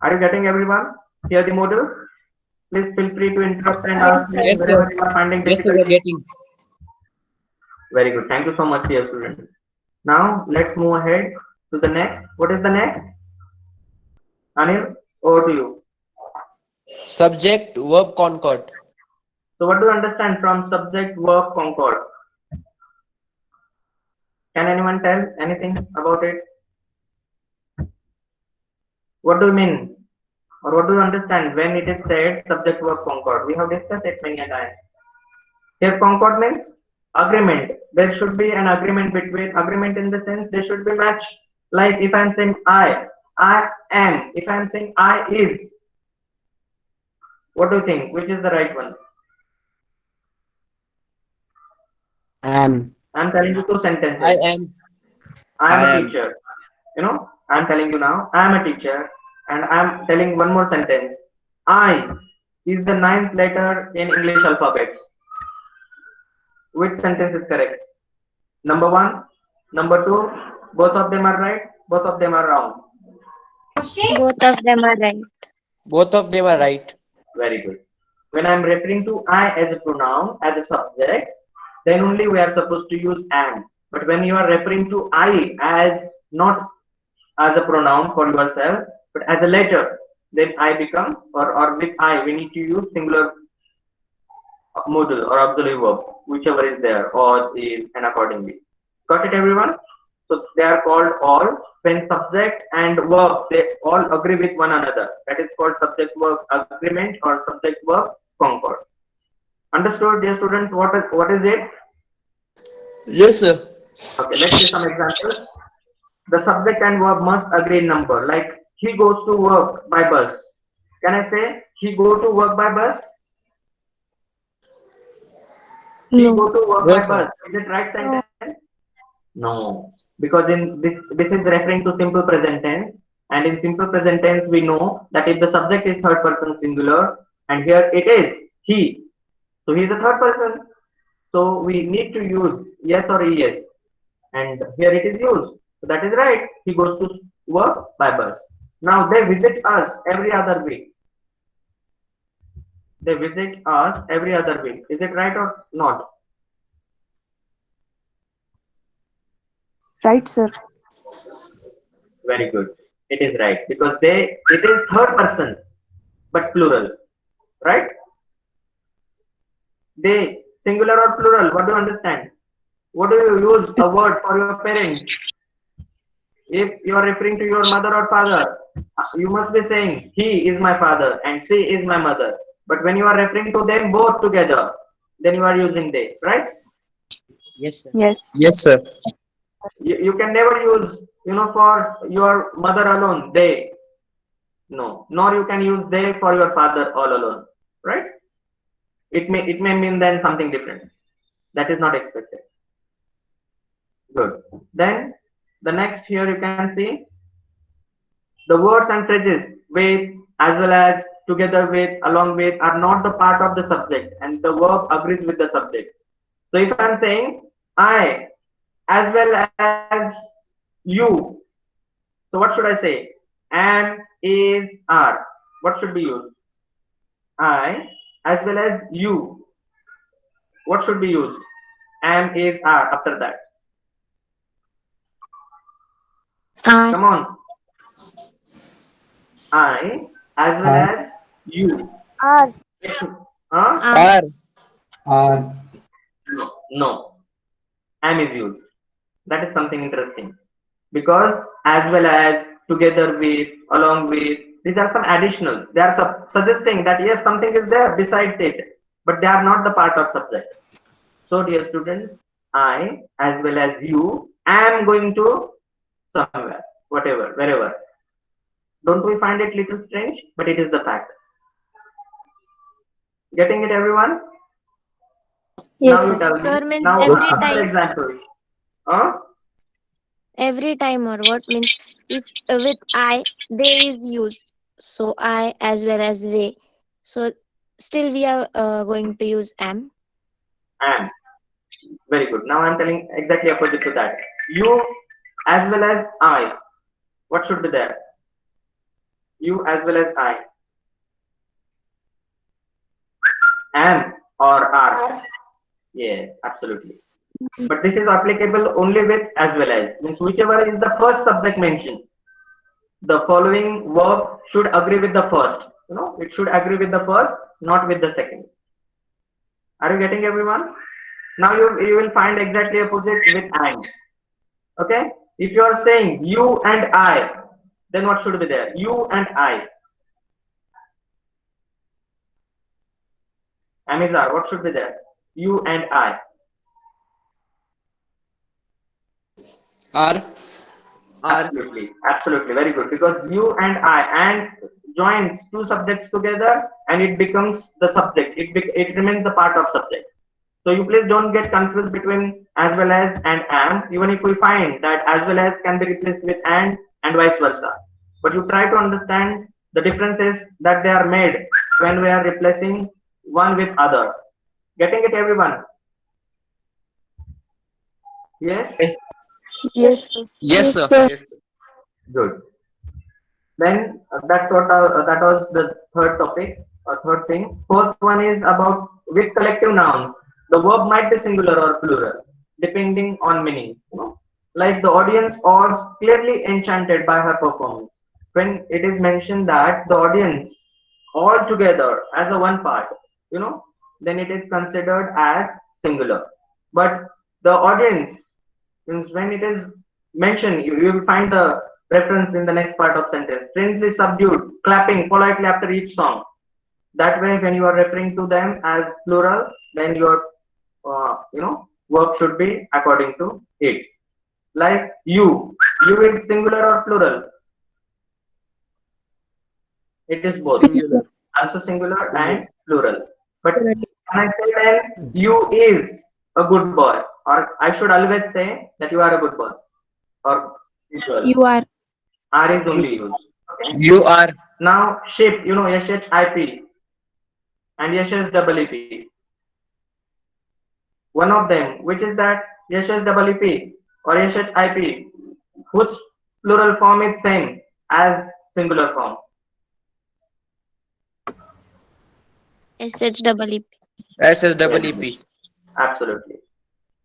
Speaker 1: Are you getting everyone? Hear the models? Please feel free to interrupt and
Speaker 2: Yes,
Speaker 1: ask
Speaker 2: sir.
Speaker 1: me
Speaker 3: Yes, sir.
Speaker 1: wherever you are finding
Speaker 3: Yes, sir, we're
Speaker 1: difficulty.
Speaker 3: getting.
Speaker 1: Very good. Thank you so much, dear students. Now let's move ahead to the next. What is the next? Anil, over to you.
Speaker 3: Subject verb concord.
Speaker 1: So what do you understand from subject verb concord? Can anyone tell anything about it? What do you mean? Or what do you understand when it is said subject verb concord? We have discussed it many a time. Here concord means agreement. There should be an agreement between agreement in the sense they should be matched. Like if I'm saying I am. If I'm saying I is. What do you think? Which is the right one?
Speaker 6: Am.
Speaker 1: I'm telling you two sentences.
Speaker 3: I am.
Speaker 1: I am
Speaker 8: I
Speaker 1: a
Speaker 8: am.
Speaker 1: teacher. I'm telling you now, I am a teacher, and I'm telling one more sentence. I is the ninth letter in English alphabet. Which sentence is correct? Number one, number two, both of them are right, both of them are wrong.
Speaker 5: Both of them are right.
Speaker 3: Both of them are right.
Speaker 1: Very good. When I'm referring to I as a pronoun, as a subject, then only we are supposed to use am. But when you are referring to I as not as a pronoun for yourself, but as a letter, then I becomes, or with I, we need to use singular modal or auxiliary verb, whichever is there, or is, and accordingly. Got it, everyone? So they are called all when subject and verb they all agree with one another. That is called subject verb agreement or subject verb concord. Understood, dear students? What is it?
Speaker 3: Yes, sir.
Speaker 1: Okay, let's see some examples. The subject and verb must agree in number. Like he goes to work by bus. Can I say he go to work by bus? He
Speaker 5: No.
Speaker 1: go to work
Speaker 3: No,
Speaker 1: by
Speaker 3: sir.
Speaker 1: bus. Is it right
Speaker 5: No.
Speaker 1: sentence? No, because in this is referring to simple present tense, and in simple present tense we know that if the subject is third person singular, and here it is he, so he is a third person. So we need to use yes or es, and here it is used. So that is right. He goes to work by bus. Now they visit us every other week. They visit us every other week. Is it right or not?
Speaker 8: Right, sir.
Speaker 1: Very good. It is right because it is third person but plural, right? They singular or plural? What do you understand? What do you use a word for your parents? If you are referring to your mother or father, you must be saying he is my father and she is my mother. But when you are referring to them both together, then you are using they, right?
Speaker 6: Yes, sir.
Speaker 8: Yes.
Speaker 3: Yes, sir.
Speaker 1: You can never use, for your mother alone, they. No. Nor you can use they for your father all alone, right? It may mean then something different. That is not expected. Good. Then the next here you can see the words and phrases with as well as together with along with are not the part of the subject and the verb agrees with the subject. So if I'm saying I as well as you, so what should I say? Am, is, are. What should be used? I as well as you. What should be used? Am, is, are after that.
Speaker 5: Are.
Speaker 1: Come on. I as well
Speaker 6: Are.
Speaker 1: as you.
Speaker 8: Are.
Speaker 1: Huh?
Speaker 5: Are.
Speaker 6: Are.
Speaker 1: No, no. Am is used. That is something interesting. Because as well as, together with, along with, these are some additionals. They are suggesting that yes, something is there besides it, but they are not the part of subject. So dear students, I as well as you am going to somewhere, whatever, wherever. Don't we find it little strange? But it is the fact. Getting it, everyone?
Speaker 8: Yes,
Speaker 1: Now you
Speaker 8: sir.
Speaker 1: tell me.
Speaker 5: Sir means
Speaker 1: Now
Speaker 5: every
Speaker 1: another
Speaker 5: time.
Speaker 1: example. Huh?
Speaker 5: Every time or what means if with I they is used. So I as well as they. So still we are going to use am.
Speaker 1: Am. Very good. Now I'm telling exactly opposite to that. You as well as I. What should be there? You as well as I. Am or are. Yes, absolutely. But this is applicable only with as well as. Means whichever is the first subject mentioned. The following verb should agree with the first. It should agree with the first, not with the second. Are you getting everyone? Now you will find exactly opposite with and. Okay? If you are saying you and I, then what should be there? You and I. Amizar, what should be there? You and I.
Speaker 3: Are.
Speaker 4: Are.
Speaker 1: Absolutely, absolutely, very good. Because you and I and joins two subjects together and it becomes the subject. It remains the part of subject. So you please don't get confused between as well as and am. Even if we find that as well as can be replaced with and vice versa. But you try to understand The difference is that they are made when we are replacing one with other. Getting it, everyone? Yes?
Speaker 8: Yes.
Speaker 6: Yes.
Speaker 3: Yes, sir.
Speaker 4: Yes, sir.
Speaker 1: Good. Then that was the third topic or third thing. Fourth one is about with collective nouns. The verb might be singular or plural, depending on meaning. Like the audience was clearly enchanted by her performance. When it is mentioned that the audience all together as a one part, then it is considered as singular. But the audience, means when it is mentioned, you will find the reference in the next part of sentence. Strangely subdued, clapping politely after each song. That way, when you are referring to them as plural, then your verb should be according to it. Like you is singular or plural? It is both.
Speaker 4: Singular.
Speaker 1: Also singular
Speaker 4: Singular.
Speaker 1: and plural. But when I say then you is a good boy, or I should always say that you are a good boy or girl.
Speaker 5: You are.
Speaker 1: R is only used. Okay.
Speaker 3: You are.
Speaker 1: Now ship, SHIP and SSEEP. One of them, which is that SSEEP or SHIP, whose plural form is same as singular form.
Speaker 5: SHEEP.
Speaker 3: SSEEP.
Speaker 1: Absolutely.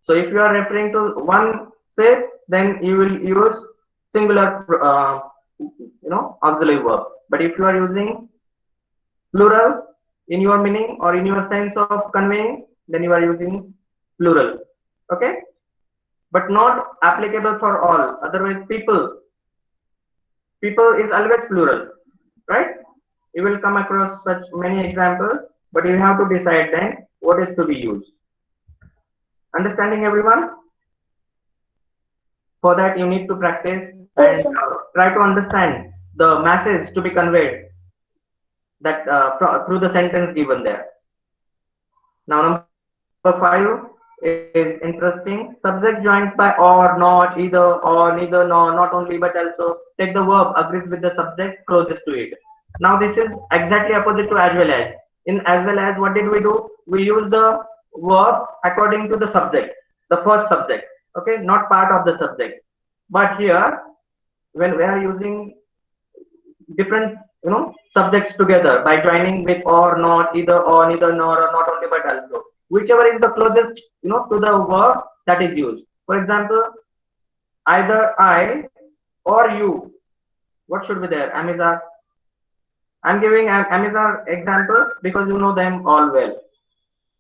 Speaker 1: So if you are referring to one shape, then you will use singular, auxiliary verb. But if you are using plural in your meaning or in your sense of conveying, then you are using plural. Okay? But not applicable for all. Otherwise, people is always plural, right? You will come across such many examples, but you have to decide then what is to be used. Understanding, everyone? For that, you need to practice and try to understand the message to be conveyed that through the sentence given there. Now, number 5 is interesting. Subject joins by or, not, either, or, neither, nor, not only, but also. Take the verb agrees with the subject closest to it. Now, this is exactly opposite to as well as. In as well as, what did we do? We use the verb according to the subject, the first subject. Okay, not part of the subject. But here, when we are using different subjects together by joining with or, not, either, or, neither, nor, or not only but also, whichever is the closest to the verb that is used. For example, either I or you, what should be there? Amizar. I'm giving Amizar example because you know them all well,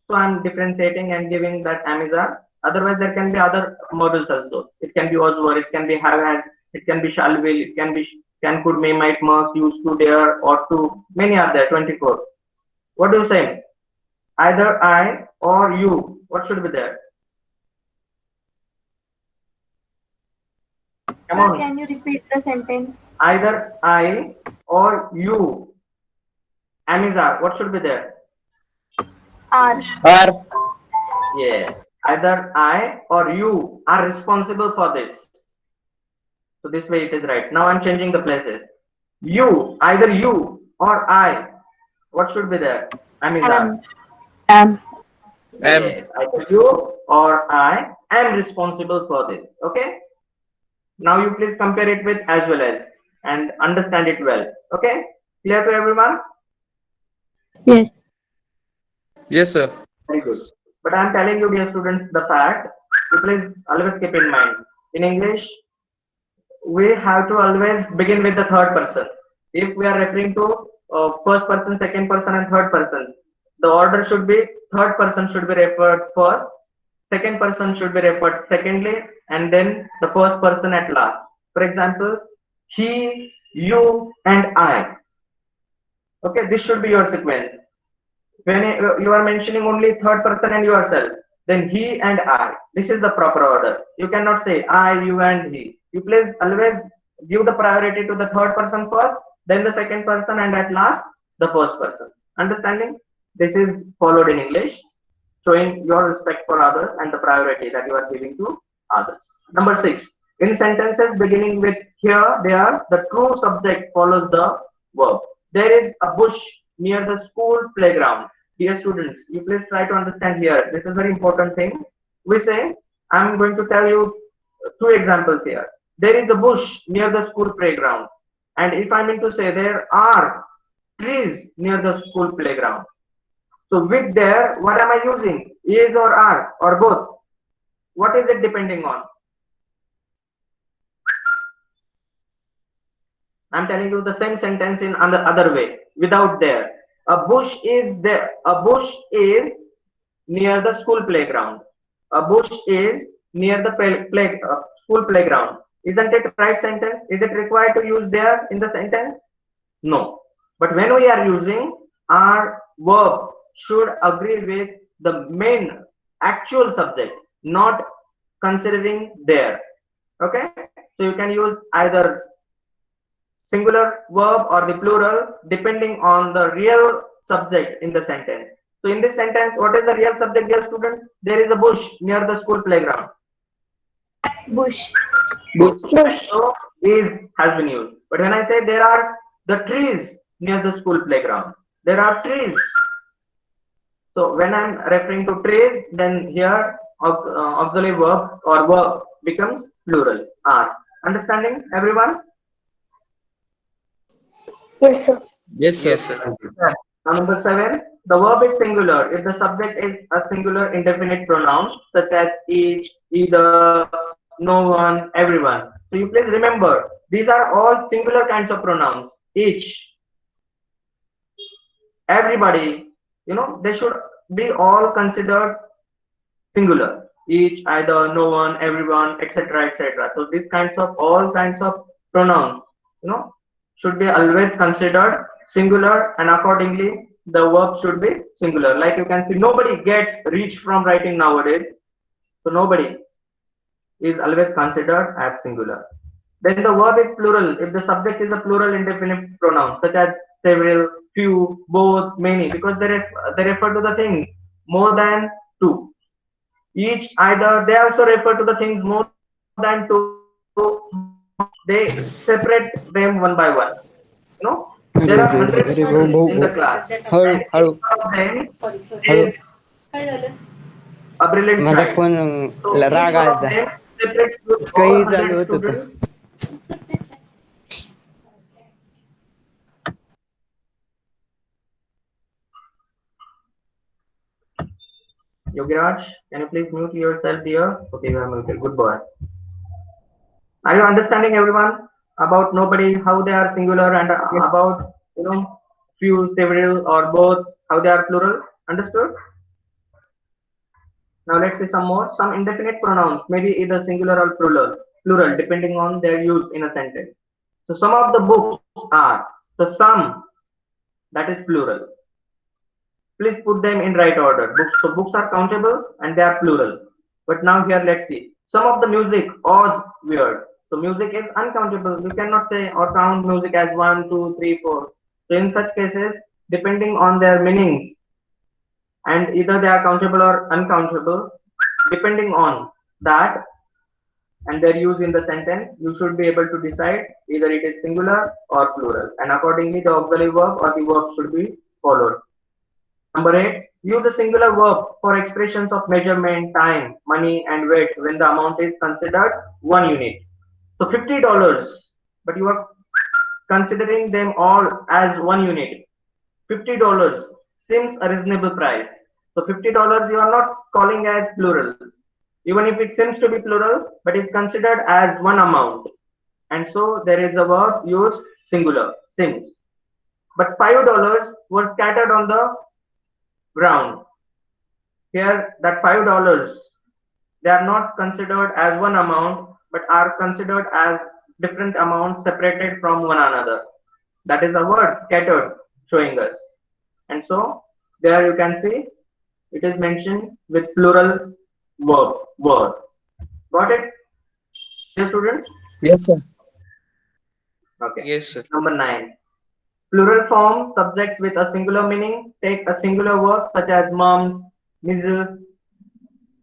Speaker 1: so I'm differentiating and giving that Amizar. Otherwise, there can be other models also. It can be was, were, it can be have, had, it can be shall, will, it can be can, could, may, might, must, used to, dare, ought to. Many are there, 24. What do you say? Either I or you. What should be there? Come
Speaker 2: Sir,
Speaker 1: on.
Speaker 2: can you repeat the sentence?
Speaker 1: Either I or you. Amizar, what should be there?
Speaker 2: Are.
Speaker 3: Are.
Speaker 1: Yeah. Either I or you are responsible for this. So this way it is right. Now I'm changing the places. You, either you or I. What should be there? Amizar.
Speaker 8: Am.
Speaker 1: Yes, either you or I am responsible for this. Okay. Now you please compare it with as well as and understand it well. Okay. Clear to everyone?
Speaker 8: Yes.
Speaker 3: Yes, sir.
Speaker 1: Very good. But I'm telling you, dear students, the fact, you please always keep in mind. In English, we have to always begin with the third person. If we are referring to first person, second person, and third person, the order should be third person should be referred first, second person should be referred secondly, and then the first person at last. For example, he, you, and I. Okay, this should be your sequence. When you are mentioning only third person and yourself, then he and I. This is the proper order. You cannot say I, you, and he. You please always give the priority to the third person first, then the second person, and at last the first person. Understanding? This is followed in English, showing your respect for others and the priority that you are giving to others. Number 6. In sentences beginning with here, there, the true subject follows the verb. there is a bush near the school playground. Dear students, you please try to understand here. This is very important thing. We say, I'm going to tell you two examples here. There is a bush near the school playground. And if I mean to say there are trees near the school playground. So with there, what am I using? Is or are or both? What is it depending on? I'm telling you the same sentence in other way, without there. A bush is there. A bush is near the school playground. A bush is near the school playground. Isn't it right sentence? Is it required to use there in the sentence? No. But when we are using, our verb should agree with the main actual subject, not considering there. Okay? So you can use either singular verb or the plural depending on the real subject in the sentence. So in this sentence, what is the real subject, dear students? There is a bush near the school playground.
Speaker 2: Bush.
Speaker 1: Bush. So is has been used. But when I say there are the trees near the school playground, there are trees. So when I'm referring to trees, then here auxiliary verb or verb becomes plural. Are. Understanding, everyone?
Speaker 8: Yes, sir.
Speaker 3: Yes, sir.
Speaker 4: Yes, sir.
Speaker 1: Now number 7, the verb is singular if the subject is a singular indefinite pronoun such as each, either, no one, everyone. So you please remember these are all singular kinds of pronouns. Each, everybody, they should be all considered singular. Each, either, no one, everyone, etc., etc. So these kinds of all kinds of pronouns, should be always considered singular, and accordingly the verb should be singular. Like you can see, nobody gets rich from writing nowadays. So nobody is always considered as singular. Then the verb is plural if the subject is a plural indefinite pronoun such as several, few, both, many, because they refer to the thing more than two. Each, either, they also refer to the things more than two. They separate them one by one. There are hundreds of students in the class, and each one of them is a brilliant
Speaker 6: माझा
Speaker 1: child.
Speaker 6: Phone
Speaker 1: So each
Speaker 6: राग
Speaker 1: one of
Speaker 6: आलता
Speaker 1: them separates with all
Speaker 6: काही चालू
Speaker 1: 100
Speaker 6: होत होतं.
Speaker 1: students. Yogiraj, can you please mute yourself, dear? Okay, you are muted. Good boy. Are you understanding, everyone, about nobody, how they are singular, and about few, several, or both, how they are plural? Understood? Now let's see some more. Some indefinite pronouns may be either singular or plural, depending on their use in a sentence. So some of the books are. So some, that is plural. Please put them in right order. So books are countable and they are plural. But now here let's see. Some of the music or weird. So music is uncountable. You cannot say or count music as 1, 2, 3, 4. So in such cases, depending on their meanings, and either they are countable or uncountable, depending on that and their use in the sentence, you should be able to decide either it is singular or plural, and accordingly the auxiliary verb or the verb should be followed. Number 8, use the singular verb for expressions of measurement, time, money, and weight when the amount is considered 1 unit. So $50, but you are considering them all as 1 unit. $50 seems a reasonable price. So $50 you are not calling as plural. Even if it seems to be plural, but it's considered as one amount. And so there is a verb used singular, seems. But $5 was scattered on the ground. Here, that $5, they are not considered as one amount, but are considered as different amounts separated from one another. That is a word scattered showing us. And so there you can see it is mentioned with plural verb word. Got it? Yes, students?
Speaker 3: Yes, sir.
Speaker 1: Okay.
Speaker 4: Yes, sir.
Speaker 1: Number 9. Plural form subjects with a singular meaning take a singular word such as mumps, measles,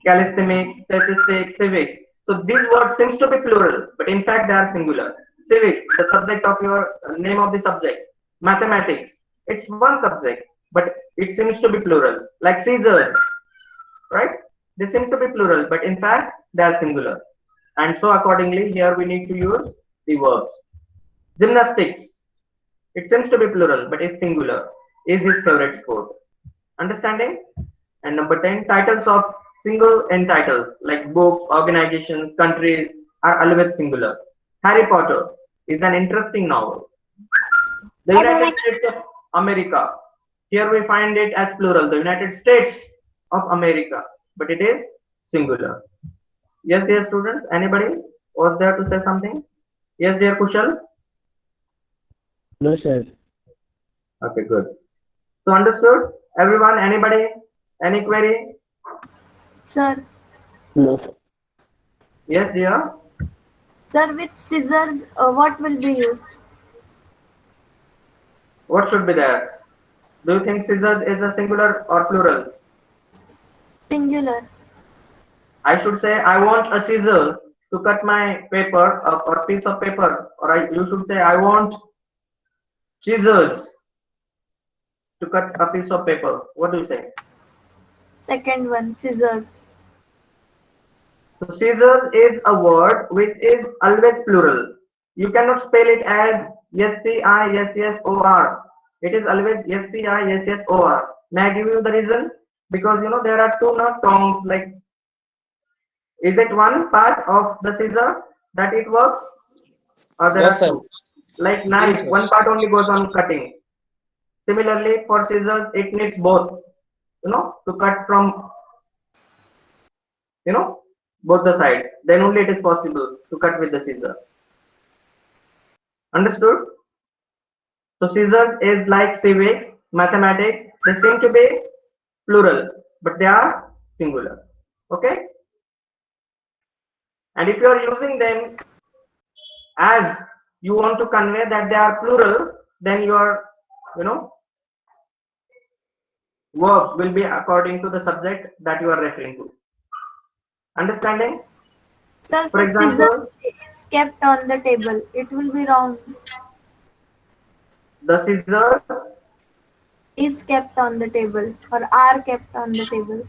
Speaker 1: calisthenics, statistics, civics. So these words seems to be plural, but in fact they are singular. Civics, the subject of your name of the subject. mathematics. It's one subject, but it seems to be plural. Like scissors, right? They seem to be plural, but in fact, they are singular. And so accordingly, here we need to use the verbs. Gymnastics, it seems to be plural, but it's singular. Is his favorite sport. Understanding? And number 10, titles of single entitles like books, organizations, countries are always singular. Harry Potter is an interesting novel. The United States of America. Here we find it as plural, the United States of America, but it is singular. Yes, dear students, anybody was there to say something? Yes, dear Kushal?
Speaker 6: No, sir.
Speaker 1: Okay, good. So understood? Everyone, anybody? Any query?
Speaker 2: Sir,
Speaker 6: No.
Speaker 1: Yes, dear.
Speaker 2: sir, with scissors, what will be used?
Speaker 1: What should be there? Do you think scissors is a singular or plural?
Speaker 2: Singular.
Speaker 1: I should say I want a scissor to cut my paper or piece of paper, or you should say I want scissors to cut a piece of paper. What do you say?
Speaker 2: Second one, scissors.
Speaker 1: So scissors is a word which is always plural. You cannot spell it as SCISSOR. It is always SCISSOR. May I give you the reason? Because there are two tongues. Like, is it one part of the scissor that it works, or there
Speaker 3: No,
Speaker 1: are
Speaker 3: sir.
Speaker 1: two? Like
Speaker 3: No,
Speaker 1: knife,
Speaker 3: sir.
Speaker 1: one part only goes on cutting. Similarly, for scissors, it needs both. To cut from both the sides. Then only it is possible to cut with the scissor. Understood? So scissors is like civics, mathematics. They seem to be plural, but they are singular. Okay? And if you are using them as you want to convey that they are plural, then your, verbs will be according to the subject that you are referring to. Understanding?
Speaker 2: Sir,
Speaker 1: For
Speaker 2: so
Speaker 1: example,
Speaker 2: scissors is kept on the table. It will be wrong.
Speaker 1: the scissors,
Speaker 2: Is kept on the table or are kept on the table.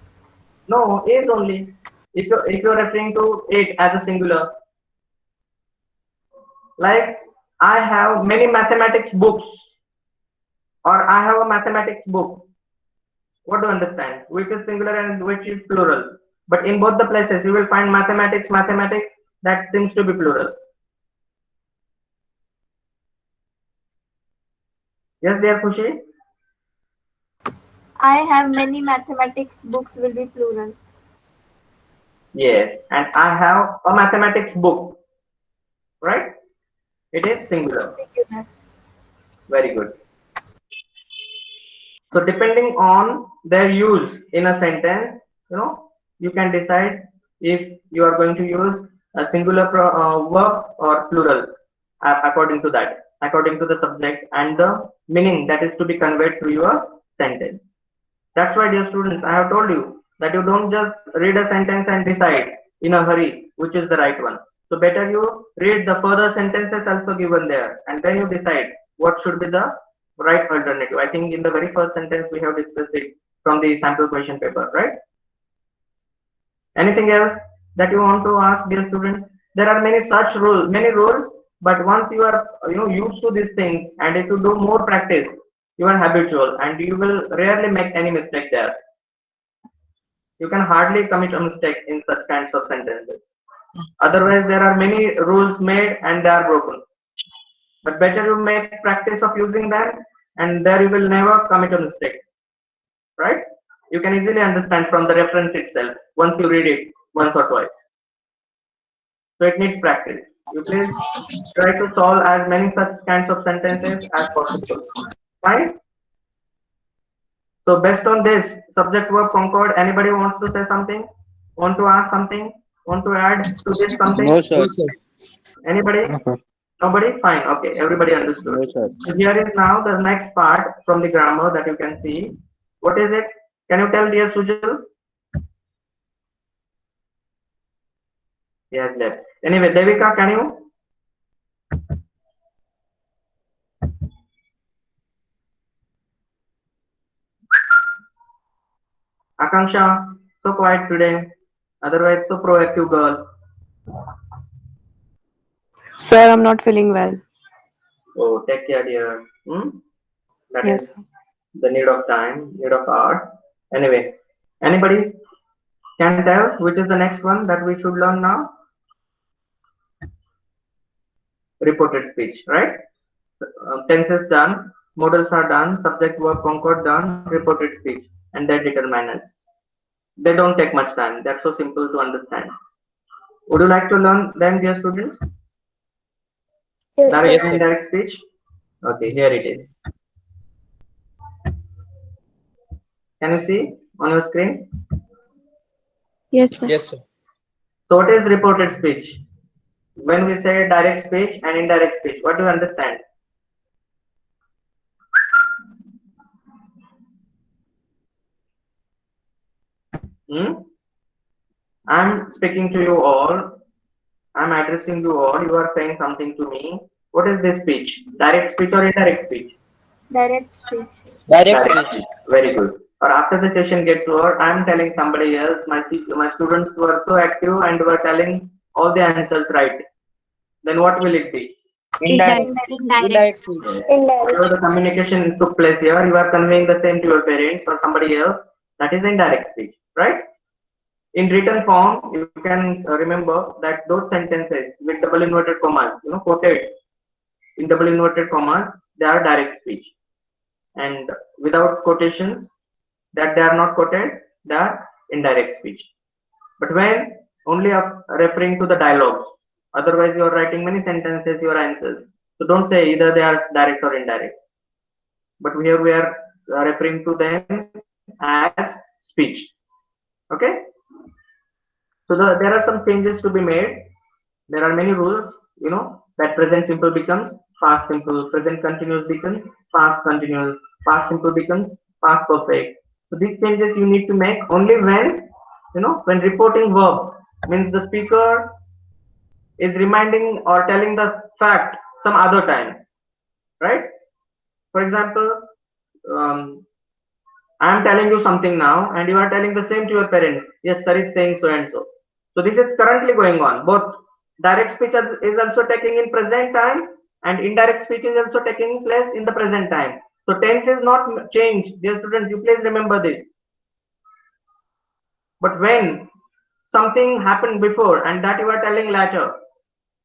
Speaker 1: no, is only. If you're referring to it as a singular, like I have many mathematics books, or I have a mathematics book. What do you understand? Which is singular and which is plural. But in both the places, you will find mathematics, that seems to be plural. Yes, dear Khushi?
Speaker 2: I have many mathematics books will be plural.
Speaker 1: Yes, and I have a mathematics book, right? It is singular.
Speaker 2: Singular.
Speaker 1: Very good. So depending on their use in a sentence, you can decide if you are going to use a singular verb or plural according to that, according to the subject and the meaning that is to be conveyed through your sentence. That's why, dear students, I have told you that you don't just read a sentence and decide in a hurry which is the right one. So better you read the further sentences also given there, and then you decide what should be the right alternative. I think in the very first sentence we have discussed it from the sample question paper, right? Anything else that you want to ask, dear students? There are many rules, but once you are used to these things, and if you do more practice, you are habitual, and you will rarely make any mistake there. You can hardly commit a mistake in such kinds of sentences. Otherwise, there are many rules made and they are broken. But better you make practice of using them, and there you will never commit a mistake. Right? You can easily understand from the reference itself once you read it once or twice. So it needs practice. You please try to solve as many such kinds of sentences as possible. Fine? So based on this subject verb concord, anybody wants to say something? Want to ask something? Want to add to this something?
Speaker 6: No, sir.
Speaker 3: No, sir.
Speaker 1: Anybody?
Speaker 6: No, sir.
Speaker 1: Nobody? Fine. Okay. Everybody understood.
Speaker 6: No, sir.
Speaker 1: So here is now the next part from the grammar that you can see. What is it? Can you tell, dear Sujal? Yes, left. Anyway, Devika, can you? Akanksha, so quiet today. Otherwise, so proactive girl.
Speaker 8: Sir, I'm not feeling well.
Speaker 1: Oh, take care, dear. That is
Speaker 8: Yes, sir.
Speaker 1: the need of time, need of art. Anyway, anybody can tell which is the next one that we should learn now? Reported speech, right? Tenses done, modals are done, subject verb concord done, reported speech, and their determinants. They don't take much time. They're so simple to understand. Would you like to learn them, dear students?
Speaker 5: Yes,
Speaker 1: Direct
Speaker 5: sir.
Speaker 3: Yes,
Speaker 1: and
Speaker 3: sir.
Speaker 1: indirect speech. Okay, here it is. Can you see on your screen?
Speaker 8: Yes, sir.
Speaker 3: Yes, sir.
Speaker 1: So, what is reported speech? When we say direct speech and indirect speech, what do you understand? Hmm? I'm speaking to you all. I'm addressing you all. You are saying something to me. What is this speech? Direct speech or indirect speech?
Speaker 2: Direct speech.
Speaker 3: Direct
Speaker 1: Direct speech.
Speaker 3: speech.
Speaker 1: Very good. Or after the session gets over, I'm telling somebody else. My students were so active and were telling all the answers right. Then what will it be?
Speaker 3: Indirect. Indirect speech.
Speaker 1: Yes.
Speaker 5: Indirect.
Speaker 1: Whatever the communication took place here, you are conveying the same to your parents or somebody else. That is indirect speech, right? In written form, you can remember that those sentences with double inverted commas, quoted in double inverted commas, they are direct speech. And without quotations, that they are not quoted, they are indirect speech. But when only referring to the dialogues, otherwise you are writing many sentences, your answers. So don't say either they are direct or indirect. But here we are referring to them as speech. Okay. So there are some changes to be made. There are many rules, that present simple becomes past simple, present continuous becomes past continuous, past simple becomes past perfect. So these changes you need to make only when, when reporting verb means the speaker is reminding or telling the fact some other time, right? For example, um, I am telling you something now, and you are telling the same to your parents. Yes, sir is saying so and so. So this is currently going on. Both direct speech is also taking in present time, and indirect speech is also taking place in the present time. So tense is not changed. Dear students, you please remember this. But when something happened before and that you are telling later,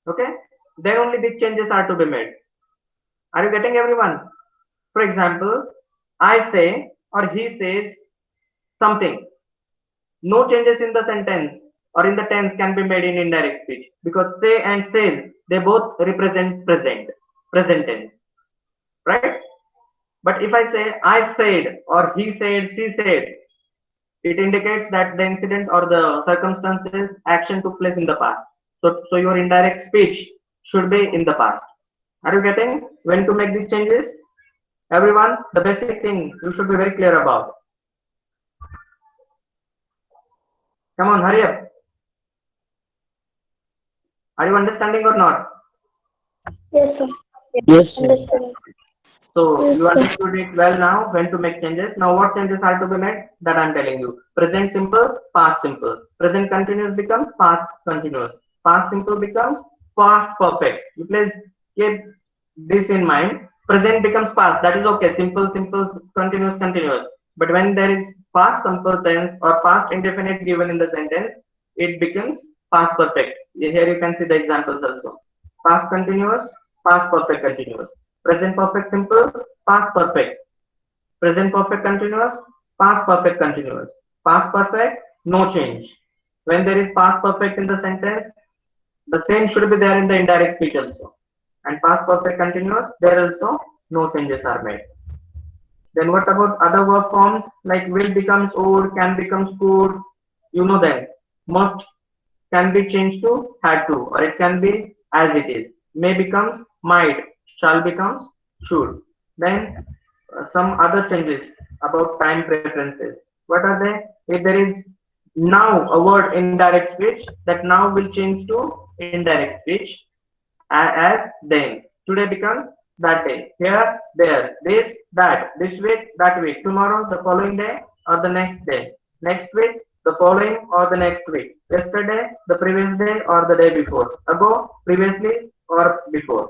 Speaker 1: okay, then only these changes are to be made. Are you getting everyone? For example, I say or he says something. No changes in the sentence or in the tense can be made in indirect speech because say and says they both represent present tense, right? But if I say I said or he said, she said, it indicates that the incident or the circumstances action took place in the past. So your indirect speech should be in the past. Are you getting when to make these changes? Everyone, the basic thing you should be very clear about. Come on, hurry up. Are you understanding or not?
Speaker 5: Yes, sir.
Speaker 6: Yes, sir.
Speaker 5: Understand.
Speaker 1: So
Speaker 5: Yes,
Speaker 1: you
Speaker 5: sir.
Speaker 1: understood it well now when to make changes. Now what changes are to be made? That I'm telling you. Present simple, past simple. Present continuous becomes past continuous. Past simple becomes past perfect. You please keep this in mind. Present becomes past. That is okay. Simple, simple, continuous, continuous. But when there is past simple tense or past indefinite given in the sentence, it becomes past perfect. Here you can see the examples also. Past continuous, past perfect continuous. Present perfect simple, past perfect. Present perfect continuous, past perfect continuous. Past perfect, no change. When there is past perfect in the sentence, the same should be there in the indirect speech also. And past perfect continuous, there also no changes are made. Then what about other verb forms like will becomes would, can becomes could? You know them. Must can be changed to had to, or it can be as it is. May becomes might, shall becomes should. Then some other changes about time preferences. What are they? If there is now a word in direct speech, that now will change to indirect speech as then. Today becomes that day. Here, there, this, that, this week, that week, tomorrow, the following day, or the next day. Next week, the following or the next week. Yesterday, the previous day or the day before. Ago, previously or before.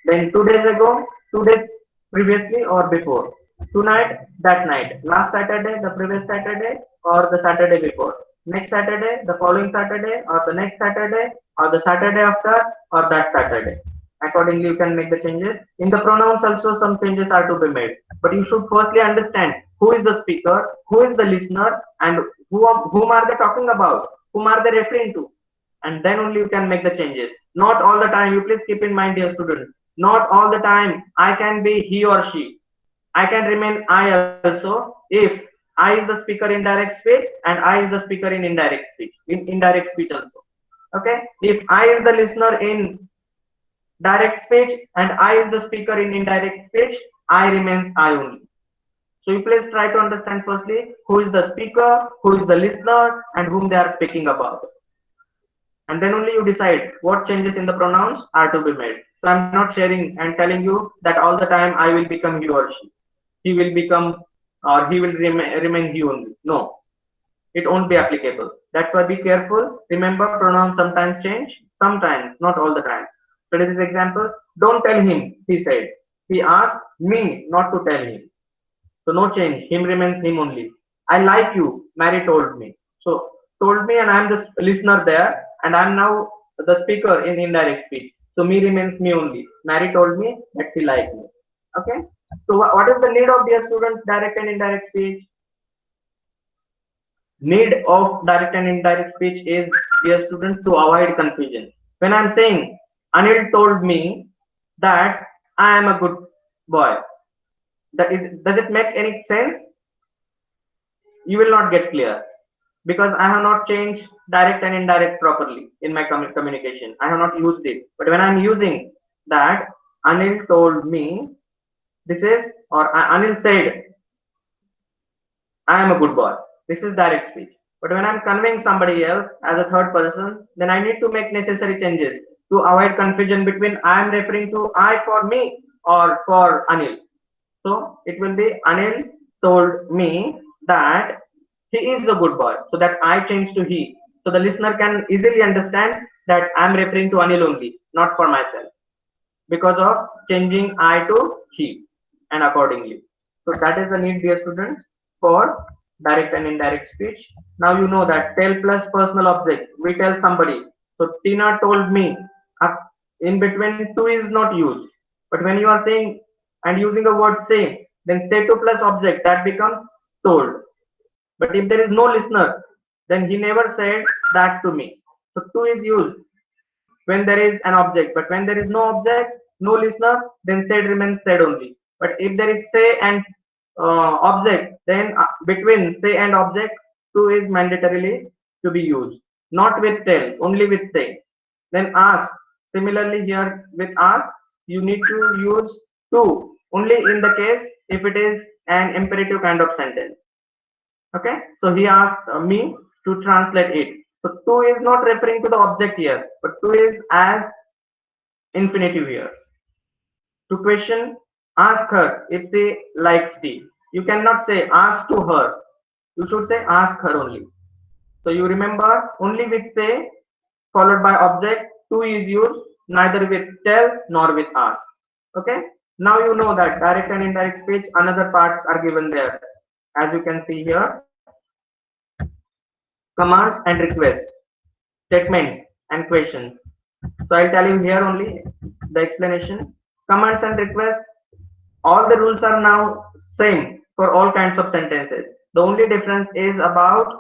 Speaker 1: Then 2 days ago, 2 days previously or before. Tonight, that night. Last Saturday, the previous Saturday or the Saturday before. Next Saturday, the following Saturday or the next Saturday or the Saturday after or that Saturday. Accordingly, you can make the changes. In the pronouns also some changes are to be made. But you should firstly understand who is the speaker, who is the listener, and whom are they talking about, whom are they referring to, and then only you can make the changes. Not all the time. You please keep in mind, dear students. Not all the time I can be he or she. I can remain I also if I is the speaker in direct speech and I is the speaker in indirect speech. In indirect speech also. Okay. If I is the listener in direct speech and I is the speaker in indirect speech, I remains I only. So you please try to understand firstly who is the speaker, who is the listener, and whom they are speaking about. And then only you decide what changes in the pronouns are to be made. So I'm not sharing and telling you that all the time I will become he or she. He will become or he will remain he only. No, it won't be applicable. That's why be careful. Remember, pronouns sometimes change, sometimes, not all the time. So this is examples. Don't tell him, he said. He asked me not to tell him. So no change. Him remains him only. I like you, Mary told me. So told me and I'm the listener there and I'm now the speaker in indirect speech. So me remains me only. Mary told me that she liked me. Okay. So what is the need of dear students direct and indirect speech? Need of direct and indirect speech is, dear students, to avoid confusion. When I'm saying Anil told me that I am a good boy, that is, does it make any sense? You will not get clear because I have not changed direct and indirect properly in my communication. I have not used it. But when I'm using that, Anil told me this is, or Anil said, I am a good boy. This is direct speech. But when I'm conveying somebody else as a third person, then I need to make necessary changes to avoid confusion between I am referring to I for me or for Anil. So it will be Anil told me that he is a good boy. So that I change to he. So the listener can easily understand that I am referring to Anil only, not for myself, because of changing I to he and accordingly. So that is the need, dear students, for direct and indirect speech. Now you know that tell plus personal object. We tell somebody. So Tina told me. In between to is not used. But when you are saying and using the word say, then say to plus object that becomes told. But if there is no listener, then he never said that to me. So to is used when there is an object. But when there is no object, no listener, then said remains said only. But if there is say and object, then between say and object, to is mandatorily to be used. Not with tell, only with say. Then ask. Similarly here with ask, you need to use to only in the case if it is an imperative kind of sentence. Okay, so he asked me to translate it. So to is not referring to the object here, but to is as infinitive here. To question, ask her if she likes tea. You cannot say ask to her. You should say ask her only. So you remember only with say followed by object. To is used neither with tell nor with ask. Okay. Now you know that direct and indirect speech. Another parts are given there, as you can see here. Commands and requests, statements and questions. So I'll tell you here only the explanation. Commands and requests, all the rules are now same for all kinds of sentences. The only difference is about,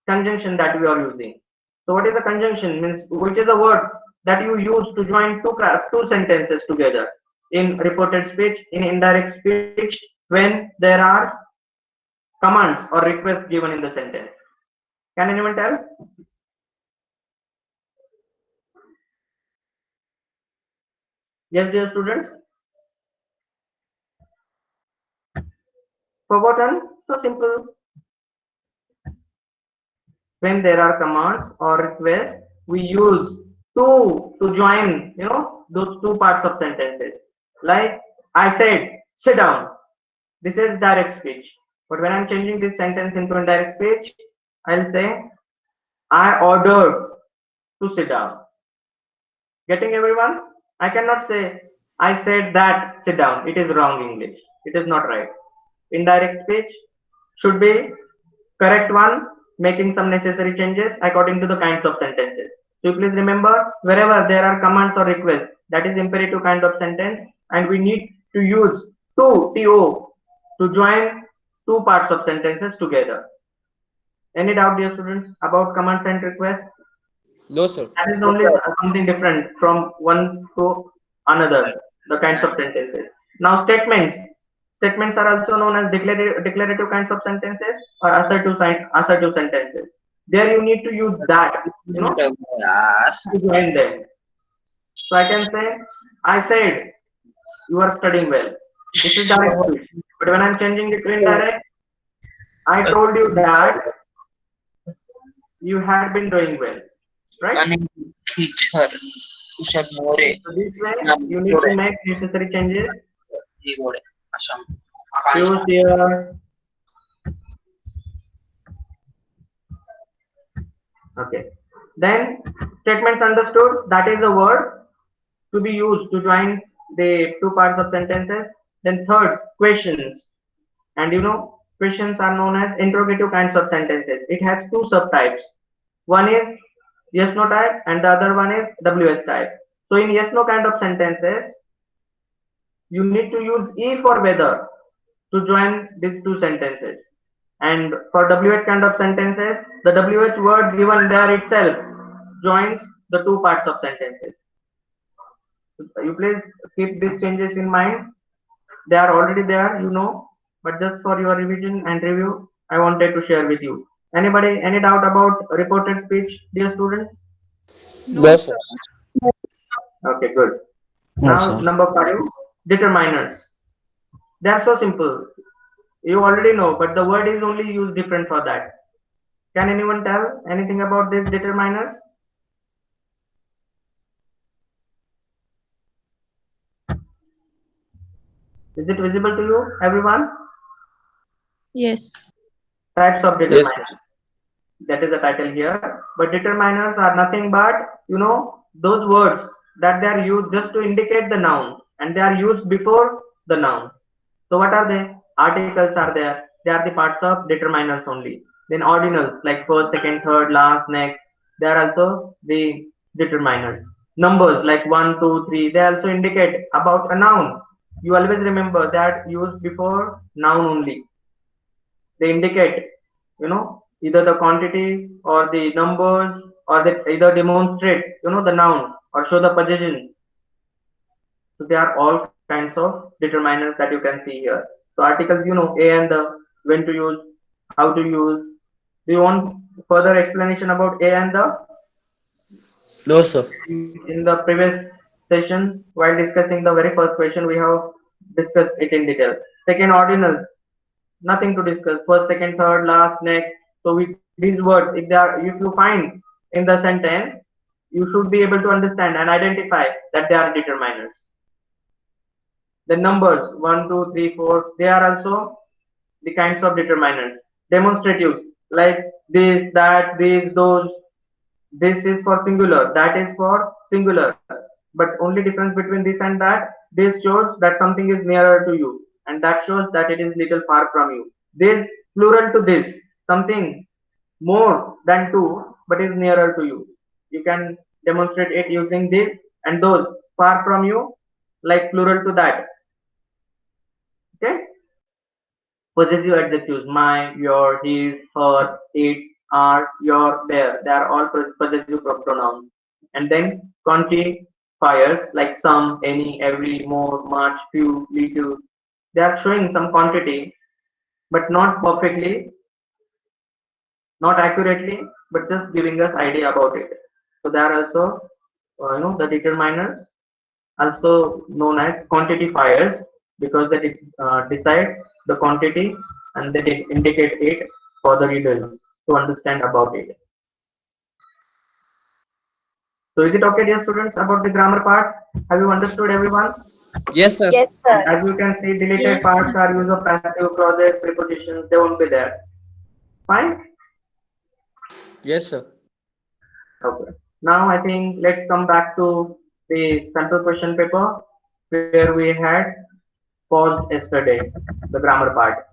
Speaker 1: conjunction that we are using. So what is a conjunction? Means which is a word that you use to join two sentences together in reported speech, in indirect speech, when there are commands or requests given in the sentence. Can anyone tell? Yes, dear students. Forgotten? So simple. When there are commands or requests, we use to join, those two parts of sentences. Like I said, sit down. This is direct speech. But when I'm changing this sentence into indirect speech, I'll say, I ordered to sit down. Getting everyone? I cannot say, I said that sit down. It is wrong English. It is not right. Indirect speech should be correct one, making some necessary changes according to the kinds of sentences. So please remember, wherever there are commands or requests, that is imperative kind of sentence, and we need to use to to join two parts of sentences together. Any doubt, dear students, about commands and requests?
Speaker 3: No, sir.
Speaker 1: That is only something different from one to another, the kinds of sentences. Now, statements. Statements are also known as declarative kinds of sentences or assertive sentences. There you need to use that, to join them. So I can say, I said, you are studying well. This is direct speech. But when I'm changing it to indirect, I told you that you had been doing well, right? So this way, you need to make necessary changes. Use here. Okay. Then statements understood. That is a word to be used to join the two parts of sentences. Then third, questions. And questions are known as interrogative kinds of sentences. It has two subtypes. One is yes no type and the other one is WH type. So in yes no kind of sentences, you need to use E for whether to join these two sentences. And for WH kind of sentences, the WH word given there itself joins the two parts of sentences. You please keep these changes in mind. They are already there, but just for your revision and review, I wanted to share with you. Anybody, any doubt about reported speech, dear students?
Speaker 3: No,
Speaker 7: No,
Speaker 3: sir.
Speaker 7: sir.
Speaker 1: Okay, good.
Speaker 6: No,
Speaker 1: Now,
Speaker 6: sir.
Speaker 1: number 5, determiners. They are so simple. You already know, but the word is only used different for that. Can anyone tell anything about these determiners? Is it visible to you, everyone?
Speaker 8: Yes.
Speaker 1: Types of
Speaker 3: Yes.
Speaker 1: determiners. That is the title here. But determiners are nothing but, those words that they are used just to indicate the noun and they are used before the noun. So what are they? Articles are there. They are the parts of determiners only. Then ordinals like first, second, third, last, next. They are also the determiners. Numbers like 1, 2, 3. They also indicate about a noun. You always remember that used before noun only. They indicate, either the quantity or the numbers or they either demonstrate, the noun or show the possession. So they are all kinds of determiners that you can see here. So articles, a and the, when to use, how to use. Do you want further explanation about a and the?
Speaker 3: No, sir.
Speaker 1: In the previous session, while discussing the very first question, we have discussed it in detail. Second, ordinals, nothing to discuss. First, second, third, last, next. So with these words, if you find in the sentence, you should be able to understand and identify that they are determiners. The numbers 1, 2, 3, 4, they are also the kinds of determiners. Demonstratives like this, that, these, those. This is for singular, that is for singular. But only difference between this and that, this shows that something is nearer to you, and that shows that it is little far from you. This plural to this, something more than two, but is nearer to you. You can demonstrate it using this and those far from you, like plural to that. Okay? Possessive adjectives, my, your, his, her, its, are, your, their. They are all possessive pronouns. And then quantifiers like some, any, every, more, much, few, little. They are showing some quantity, but not perfectly, not accurately, but just giving us idea about it. So they are also, the determiners, also known as quantifiers, because they decide the quantity and they indicate it for the readers to understand about it. So is it okay, dear students, about the grammar part? Have you understood, everyone?
Speaker 3: Yes, sir.
Speaker 2: Yes, sir.
Speaker 1: And as you can see, deleted
Speaker 5: Yes,
Speaker 1: parts
Speaker 5: sir.
Speaker 1: are use of passive clauses, prepositions, they won't be there. Fine?
Speaker 3: Yes, sir.
Speaker 1: Okay. Now I think let's come back to the sample question paper where we had paused yesterday, the grammar part.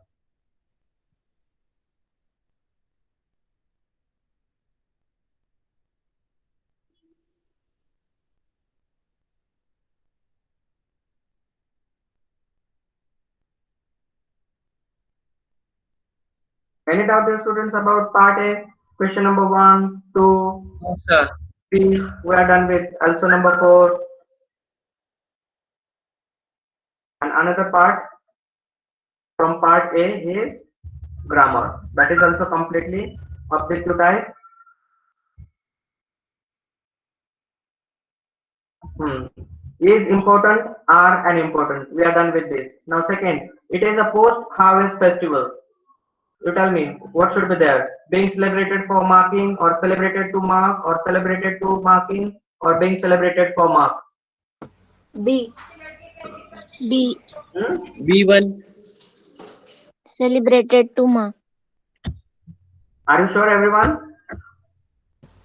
Speaker 1: Any doubt, dear students, about part A? Question number 1, 2,
Speaker 4: No, sir.
Speaker 1: 3. We are done with. Also number 4. And another part from part A is grammar. That is also completely objective type. Is important, are unimportant. We are done with this. Now second, it is a post-harvest festival. You tell me, what should be there? Being celebrated for marking, or celebrated to mark, or celebrated to marking, or being celebrated for mark?
Speaker 2: B.
Speaker 5: B.
Speaker 1: Hmm?
Speaker 3: B1.
Speaker 5: Celebrated to mark.
Speaker 1: Are you sure, everyone?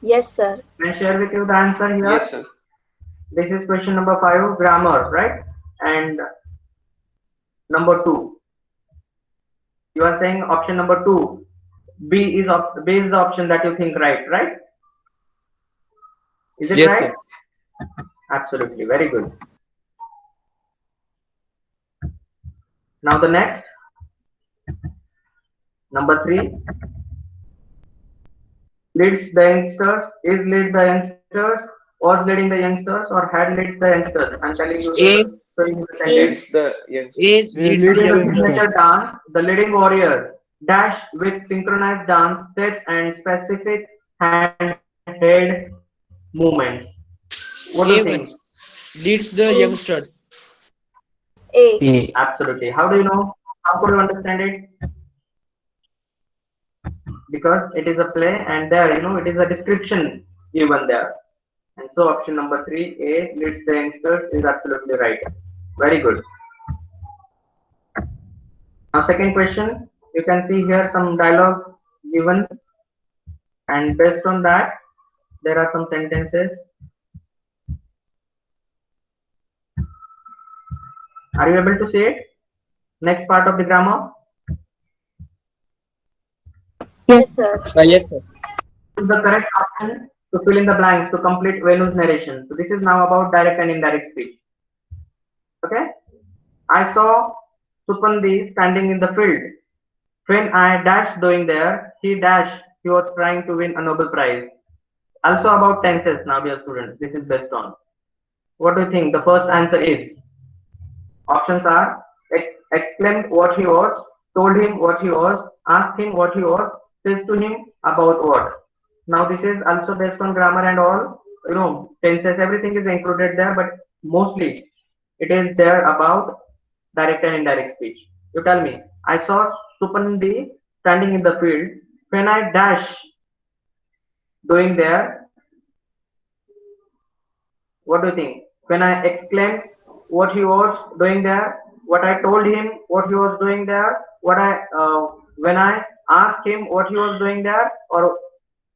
Speaker 2: Yes, sir.
Speaker 1: Can I share with you the answer here?
Speaker 4: Yes, sir.
Speaker 1: This is question number 5, grammar, right? And number 2. You are saying option number 2. B is the option that you think right? Is it
Speaker 3: Yes,
Speaker 1: right?
Speaker 3: sir.
Speaker 1: Absolutely, very good. Now the next, number 3, leads the youngsters, is lead the youngsters, was leading the youngsters, or had leads the youngsters. I'm telling you
Speaker 3: A.
Speaker 1: the showing you the
Speaker 5: A.
Speaker 1: sentence.
Speaker 4: Leads the youngsters.
Speaker 3: A
Speaker 6: Leads
Speaker 3: leads the
Speaker 1: Leading the
Speaker 3: youngsters.
Speaker 1: signature dance, the leading warrior dash with synchronized dance steps and specific hand-head movements. What do you
Speaker 3: A1
Speaker 1: think?
Speaker 3: leads the
Speaker 2: A.
Speaker 3: youngsters.
Speaker 2: A.
Speaker 6: A.
Speaker 1: Absolutely. How do you know? How could you understand it? Because it is a play, and there, it is a description given there. And so option number 3, A, leads the youngsters, is absolutely right. Very good. Now second question, you can see here some dialogue given, and based on that there are some sentences. Are you able to see it? Next part of the grammar.
Speaker 2: Yes, sir.
Speaker 3: Yes, sir.
Speaker 1: Choose the correct option to fill in the blanks to complete Venu's narration. So this is now about direct and indirect speech. Okay. I saw Supandi standing in the field. When I dashed doing there, he dashed. He was trying to win a Nobel Prize. Also about tenses now, dear students. This is based on. What do you think? The first answer is. Options are exclaimed what he was, told him what he was, asked him what he was, says to him about what. Now this is also based on grammar and all, tenses, everything is included there, but mostly it is there about direct and indirect speech. You tell me, I saw Supandi standing in the field. When I dash doing there, what do you think? When I exclaimed what he was doing there, what I told him what he was doing there, when I asked him what he was doing there, or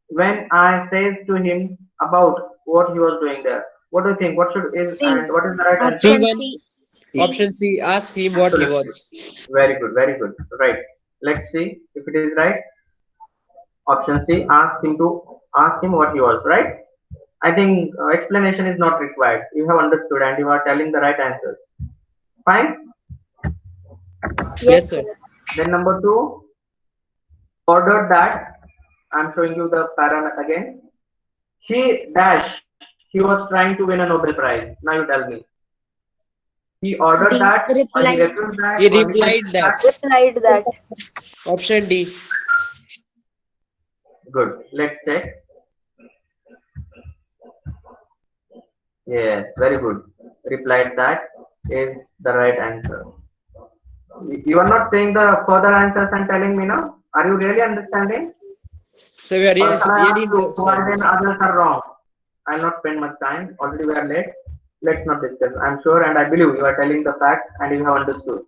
Speaker 1: when I said to him about what he was doing there. What do you think? What should is
Speaker 2: C.
Speaker 1: and what is the right answer?
Speaker 5: Option
Speaker 3: C1.
Speaker 5: C.
Speaker 3: Option C. Ask him what he
Speaker 1: Absolutely.
Speaker 3: wants.
Speaker 1: Very good, very good. Right. Let's see if it is right. Option C. Ask him what he was. Right. I think explanation is not required. You have understood and you are telling the right answers. Fine.
Speaker 3: Yes,
Speaker 2: Yes,
Speaker 3: sir.
Speaker 2: sir.
Speaker 1: Then number 2, ordered that. I'm showing you the para again. He dash. He was trying to win a Nobel Prize. Now you tell me. He ordered
Speaker 5: D.
Speaker 1: that, or he
Speaker 5: Replied.
Speaker 1: refused that,
Speaker 3: He
Speaker 1: or he said
Speaker 3: replied that.
Speaker 1: that.
Speaker 2: Replied that.
Speaker 3: Option D.
Speaker 1: Good. Let's check. Yes, very good. Replied that is the right answer. You are not saying the further answers and telling me now. Are you really understanding?
Speaker 3: So we are
Speaker 1: Or shall I
Speaker 3: really
Speaker 1: ask you why
Speaker 3: understand.
Speaker 1: then others are wrong? I'll not spend much time. Already we are late. let's not discuss. I'm sure and I believe you are telling the facts and you have understood.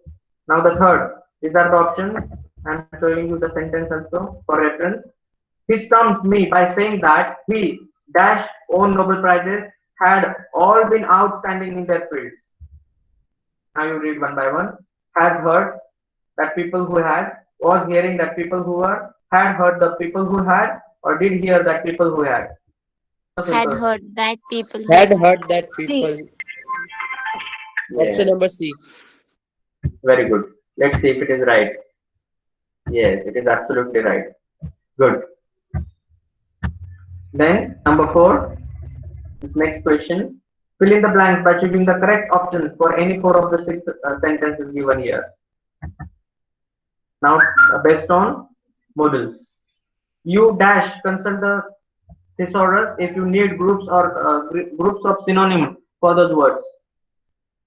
Speaker 1: Now the third, these are the options. I'm showing you the sentence also for reference. He stumped me by saying that he dash own Nobel Prizes had all been outstanding in their fields. Now you read one by one. Has heard that people who has, was hearing that people who were, had heard the people who had, or did hear that people who had. So
Speaker 5: Had
Speaker 1: simple.
Speaker 5: heard that people
Speaker 3: Had
Speaker 5: who had.
Speaker 3: heard that
Speaker 2: C.
Speaker 3: people. Option
Speaker 1: Yes,
Speaker 3: number C.
Speaker 1: very good. Let's see if it is right. Yes, it is absolutely right. Good. Then number four, next question. Fill in the blanks by choosing the correct options for any four of the six sentences given here. Now, based on models. You dash consult the thesaurus if you need groups or groups of synonym for those words.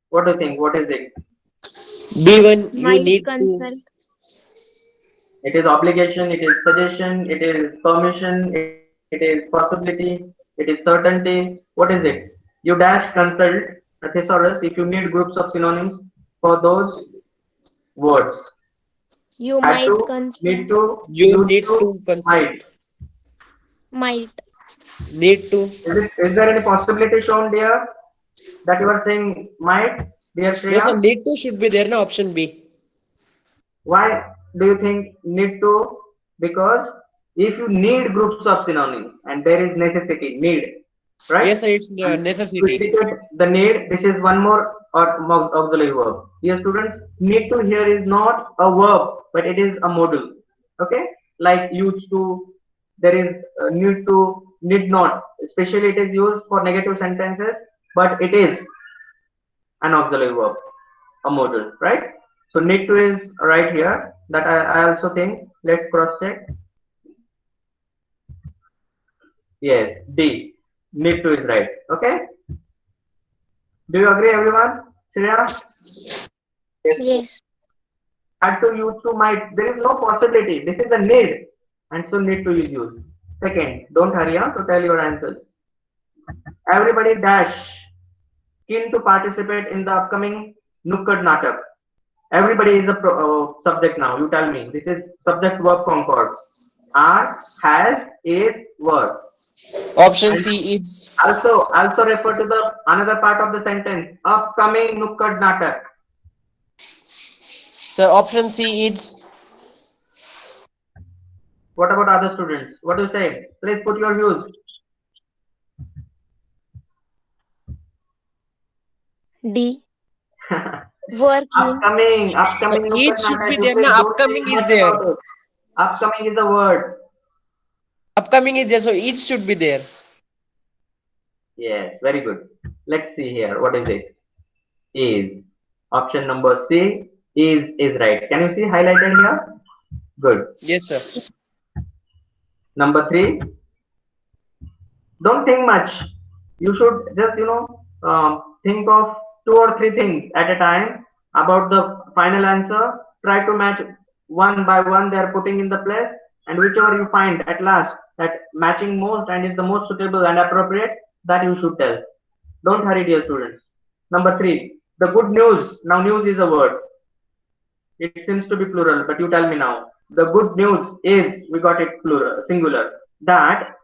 Speaker 1: What do you think? What is it?
Speaker 3: B1, you
Speaker 5: Might
Speaker 3: need to.
Speaker 5: consult.
Speaker 1: It is obligation, it is suggestion, it is permission, it is possibility, it is certainty. What is it? You dash consult a thesaurus if you need groups of synonyms for those words.
Speaker 5: You
Speaker 1: Had
Speaker 5: might
Speaker 1: to, need
Speaker 5: consult.
Speaker 1: to,
Speaker 3: You
Speaker 1: used
Speaker 3: need
Speaker 1: to,
Speaker 3: to consult.
Speaker 1: might.
Speaker 5: Might.
Speaker 3: Need to.
Speaker 1: Is there any possibility shown there that you are saying might, dear
Speaker 3: No, sir.
Speaker 1: Shreya?
Speaker 3: Need to should be there. No, option B.
Speaker 1: Why do you think need to? Because if you need groups of synonyms and there is necessity, need,
Speaker 3: Yes,
Speaker 1: right?
Speaker 3: sir. It's
Speaker 1: And to
Speaker 3: necessity.
Speaker 1: indicate the need, this is one more auxiliary verb. Dear students, need to here is not a verb, but it is a modal. Okay, like used to, there is need to, need not. Especially it is used for negative sentences, but it is an auxiliary verb, a modal, right? So need to is right here. That I also think. Let's cross check. Yes, D. Need to is right. Okay. Do you agree, everyone? Shreya? Yes.
Speaker 5: Yes.
Speaker 1: Had to, use to, might. There is no possibility. This is a need, and so need to is used. Second, don't hurry up to tell your answers. Everybody dash keen to participate in the upcoming Nukkad Natak. Everybody is a subject now. You tell me. This is subject verb concord. Are, has, is, were.
Speaker 3: Option
Speaker 1: And
Speaker 3: C is.
Speaker 1: also refer to the another part of the sentence. Upcoming Nukkad Natak.
Speaker 3: Sir, option C is.
Speaker 1: What about other students? What do you say? Please put your views.
Speaker 5: D. Working.
Speaker 3: So
Speaker 1: Upcoming
Speaker 3: each
Speaker 1: Nukkad
Speaker 3: should be
Speaker 1: Natak. You
Speaker 3: there.
Speaker 1: please
Speaker 3: No,
Speaker 1: don't
Speaker 3: upcoming
Speaker 1: think
Speaker 3: is
Speaker 1: much
Speaker 3: there.
Speaker 1: about it. Upcoming is a word.
Speaker 3: Upcoming is there. So each should be there.
Speaker 1: Yes, very good. Let's see here. What is it? Is. Option number C is right. Can you see highlighted here? Good.
Speaker 3: Yes, sir.
Speaker 1: Number three, don't think much. You should just think of two or three things at a time about the final answer. Try to match one by one they are putting in the place, and whichever you find at last that matching most and is the most suitable and appropriate, that you should tell. Don't hurry, dear students. Number three, the good news. Now news is a word. It seems to be plural, but you tell me now. The good news is, we got it plural, singular, that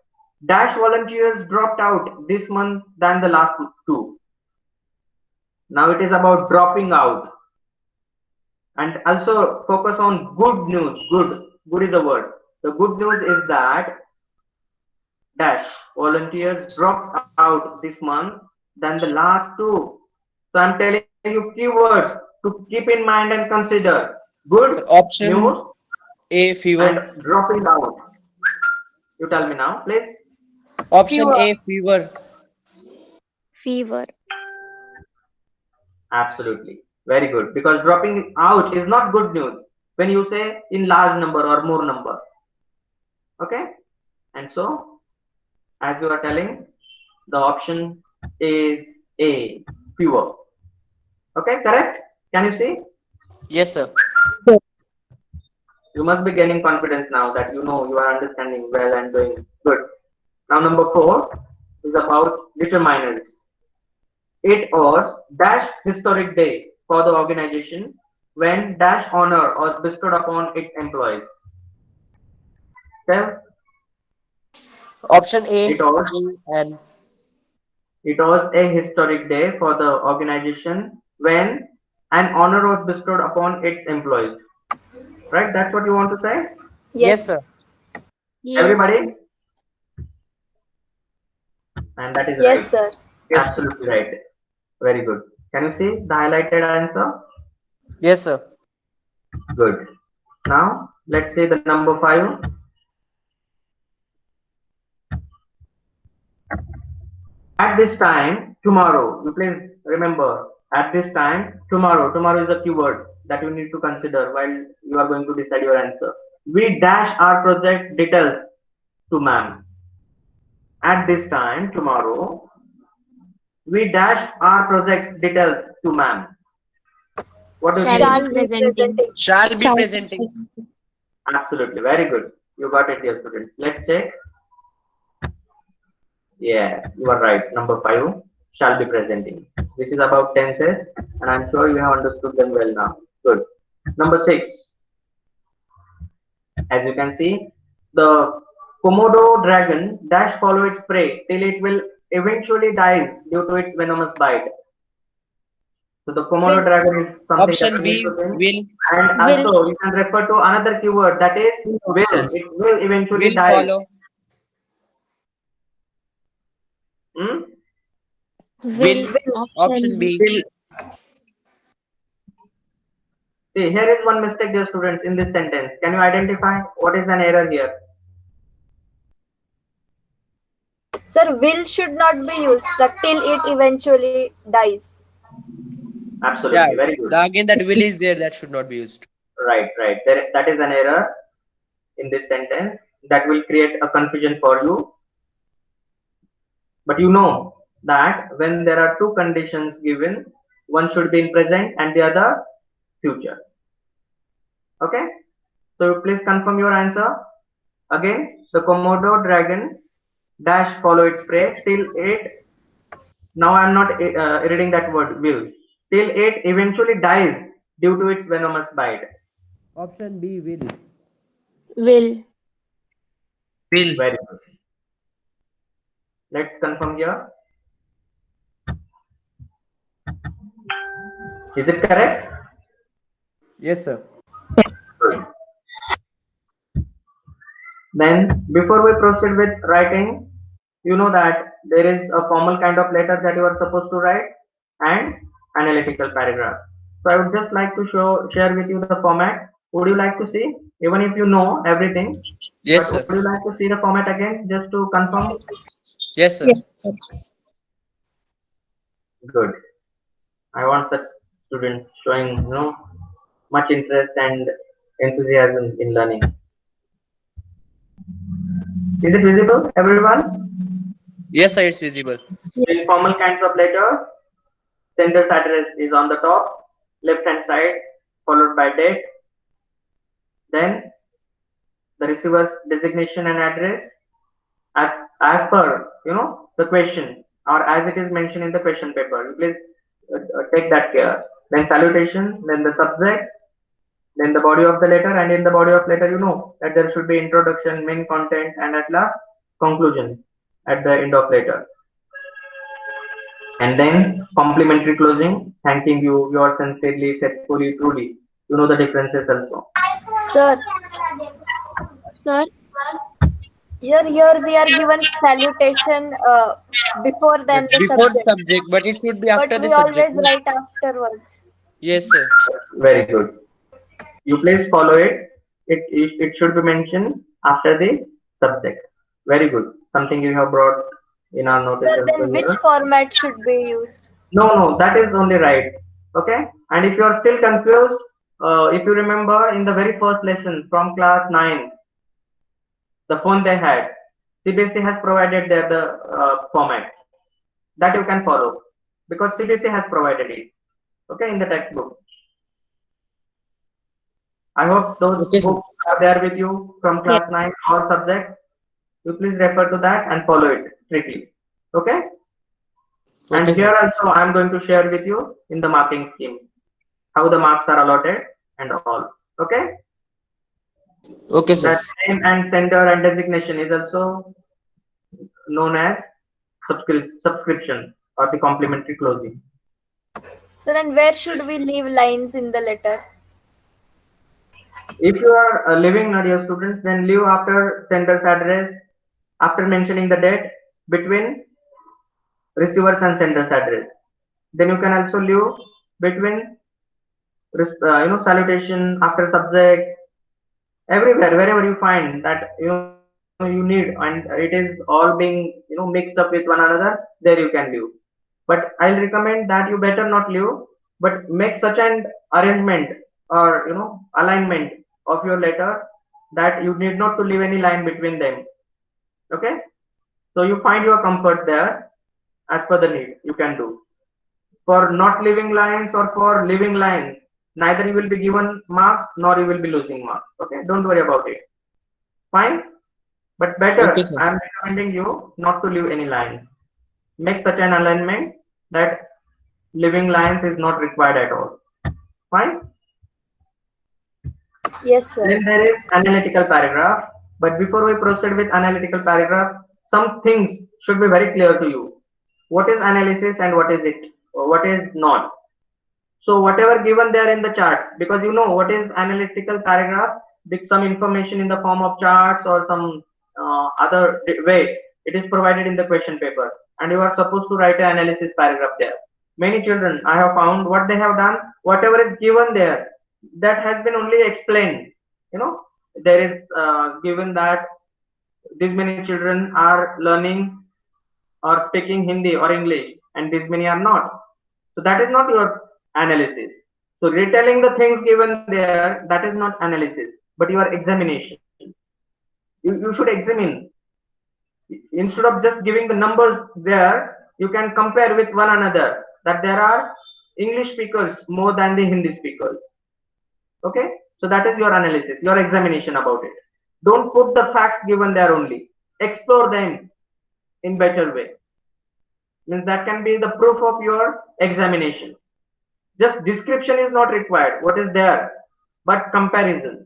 Speaker 1: dash volunteers dropped out this month than the last two. Now it is about dropping out. And also focus on good news. Good is a word. The good news is that dash volunteers dropped out this month than the last two. So I'm telling you keywords to keep in mind and consider. Good
Speaker 3: So
Speaker 1: news
Speaker 3: option A,
Speaker 1: and
Speaker 3: fever.
Speaker 1: dropping out. You tell me now, please.
Speaker 3: Option
Speaker 2: Fever.
Speaker 3: A, fever.
Speaker 5: Fever.
Speaker 1: Absolutely. Very good. Because dropping out is not good news when you say in large number or more number. Okay? And so, as you are telling, the option is A, fewer. Okay, correct? Can you see?
Speaker 3: Yes, sir.
Speaker 1: You must be gaining confidence now that you know you are understanding well and doing good. Now, number four is about determiners. it was dash historic day for the organization when dash honor was bestowed upon its employees. Tell,
Speaker 3: Option A,
Speaker 1: it was
Speaker 3: and
Speaker 1: it was a historic day for the organization when an honor was bestowed upon its employees. Right? That's what you want to say?
Speaker 3: yes,
Speaker 2: Yes.
Speaker 3: sir.
Speaker 5: Yes.
Speaker 1: Everybody? And that is
Speaker 2: Yes,
Speaker 1: right.
Speaker 2: sir.
Speaker 4: Yes.
Speaker 1: Absolutely right. Very good. Can you see the highlighted answer?
Speaker 3: Yes, sir.
Speaker 1: Good. Now let's see the number 5. At this time, tomorrow. You please remember, at this time, tomorrow. Tomorrow is a keyword that you need to consider while you are going to decide your answer. We dash our project details to ma'am. At this time, tomorrow, we dash our project details to ma'am. What do you
Speaker 5: Shall
Speaker 1: think?
Speaker 5: be
Speaker 2: Shall be
Speaker 5: presenting.
Speaker 2: presenting.
Speaker 3: Shall be
Speaker 8: Shall
Speaker 3: presenting.
Speaker 1: Absolutely. Very good. You got it, dear student. Let's check. Yeah, you are right. Number 5 shall be presenting. This is about tenses, and I'm sure you have understood them well now. Good. Number 6. As you can see, the Komodo dragon dash follow its prey till it will eventually die due to its venomous bite. So the Komodo
Speaker 2: Will.
Speaker 1: dragon is something that
Speaker 3: Option
Speaker 1: you need
Speaker 3: B,
Speaker 1: to think.
Speaker 3: will.
Speaker 1: And
Speaker 5: Will.
Speaker 1: also you can refer to another keyword that is will. It will eventually
Speaker 3: Will
Speaker 1: die.
Speaker 3: follow.
Speaker 1: Hmm?
Speaker 5: Will.
Speaker 3: Will. Option
Speaker 5: Option B.
Speaker 3: B.
Speaker 4: Will.
Speaker 1: See, here is one mistake, dear students, in this sentence. Can you identify what is an error here?
Speaker 2: Sir, will should not be used the till it eventually dies.
Speaker 3: Yeah.
Speaker 1: Absolutely, very good.
Speaker 3: Again, that will is there. That should not be used.
Speaker 1: Right, right. That is an error in this sentence that will create a confusion for you. But you know that when there are two conditions given, one should be in present and the other future. Okay? So please confirm your answer. Again, the Komodo dragon dash follow its prey till it. Now I am not reading that word will. Till it eventually dies due to its venomous bite.
Speaker 3: Option B, will.
Speaker 5: Will.
Speaker 4: Will.
Speaker 1: Very good. Let's confirm here. Is it correct?
Speaker 3: Yes, sir.
Speaker 1: Good. Then, before we proceed with writing, you know that there is a formal kind of letter that you are supposed to write and analytical paragraph. So I would just like to share with you the format. Would you like to see, even if you know everything,
Speaker 3: Yes,
Speaker 1: but
Speaker 3: sir.
Speaker 1: would you like to see the format again just to confirm?
Speaker 3: Yes, sir.
Speaker 8: Yes, sir.
Speaker 1: Good. I want such students showing much interest and enthusiasm in learning. Is it visible, everyone?
Speaker 3: Yes, sir. It's visible.
Speaker 1: In formal kinds of letter, sender's address is on the top, left hand side, followed by date. Then the receiver's designation and address as, as per the question or as it is mentioned in the question paper. You please take that care. Then salutation, then the subject, then the body of the letter, and in the body of letter you know that there should be introduction, main content, and at last conclusion at the end of letter. And then complimentary closing, thanking you, yours sincerely, faithfully, truly. You know the differences also.
Speaker 2: Sir,
Speaker 5: Sir.
Speaker 2: here we are given salutation before than the
Speaker 3: Before
Speaker 2: subject,
Speaker 3: subject, but it should be
Speaker 2: but
Speaker 3: after the
Speaker 2: we
Speaker 3: subject.
Speaker 2: always
Speaker 3: No?
Speaker 2: write afterwards.
Speaker 3: Yes, sir.
Speaker 1: Very good. You please follow it. It should be mentioned after the subject. Very good. Something you have brought in our notice
Speaker 2: Sir,
Speaker 1: as well
Speaker 2: then which
Speaker 1: here.
Speaker 2: format should be used?
Speaker 1: No, that is only right. Okay. And if you are still confused, if you remember in the very first lesson from class 9, the phone they had, CBSE has provided there the format that you can follow because CBSE has provided it. Okay, in the textbook. I hope those
Speaker 3: Okay, sir.
Speaker 1: books are there with you from
Speaker 8: Yes.
Speaker 1: class 9 all subjects. You please refer to that and follow it strictly. Okay? And
Speaker 3: Okay,
Speaker 1: here
Speaker 3: sir.
Speaker 1: also I am going to share with you in the marking scheme how the marks are allotted and all. Okay.
Speaker 3: Okay, sir.
Speaker 1: That name and sender and designation is also known as subscription or the complimentary closing.
Speaker 2: Sir, and where should we leave lines in the letter?
Speaker 1: If you are leaving, dear students, then leave after sender's address, after mentioning the date, between receiver's and sender's address. Then you can also leave between salutation after subject, everywhere wherever you find that you need and it is all being mixed up with one another, there you can leave. But I'll recommend that you better not leave, but make such an arrangement or alignment of your letter that you need not to leave any line between them. Okay, so you find your comfort there as per the need you can do. For not leaving lines or for leaving lines, neither you will be given marks nor you will be losing marks. Okay, don't worry about it. Fine, but
Speaker 3: Okay,
Speaker 1: better
Speaker 3: sir.
Speaker 1: I am recommending you not to leave any lines. Make such an alignment that leaving lines is not required at all. Fine.
Speaker 2: Yes, sir.
Speaker 1: Then there is analytical paragraph. But before we proceed with analytical paragraph, some things should be very clear to you. What is analysis and what is it? Or what is not? So whatever given there in the chart, because you know what is analytical paragraph, with some information in the form of charts or some other way, it is provided in the question paper, and you are supposed to write an analysis paragraph there. Many children, I have found what they have done, whatever is given there, that has been only explained. There is given that these many children are learning or speaking Hindi or English, and these many are not. So that is not your analysis. So retelling the things given there, that is not analysis, but your examination. You should examine. Instead of just giving the numbers there, you can compare with one another that there are English speakers more than the Hindi speakers. Okay? So that is your analysis, your examination about it. Don't put the facts given there only. Explore them in better way. Means that can be the proof of your examination. Just description is not required, what is there, but comparison.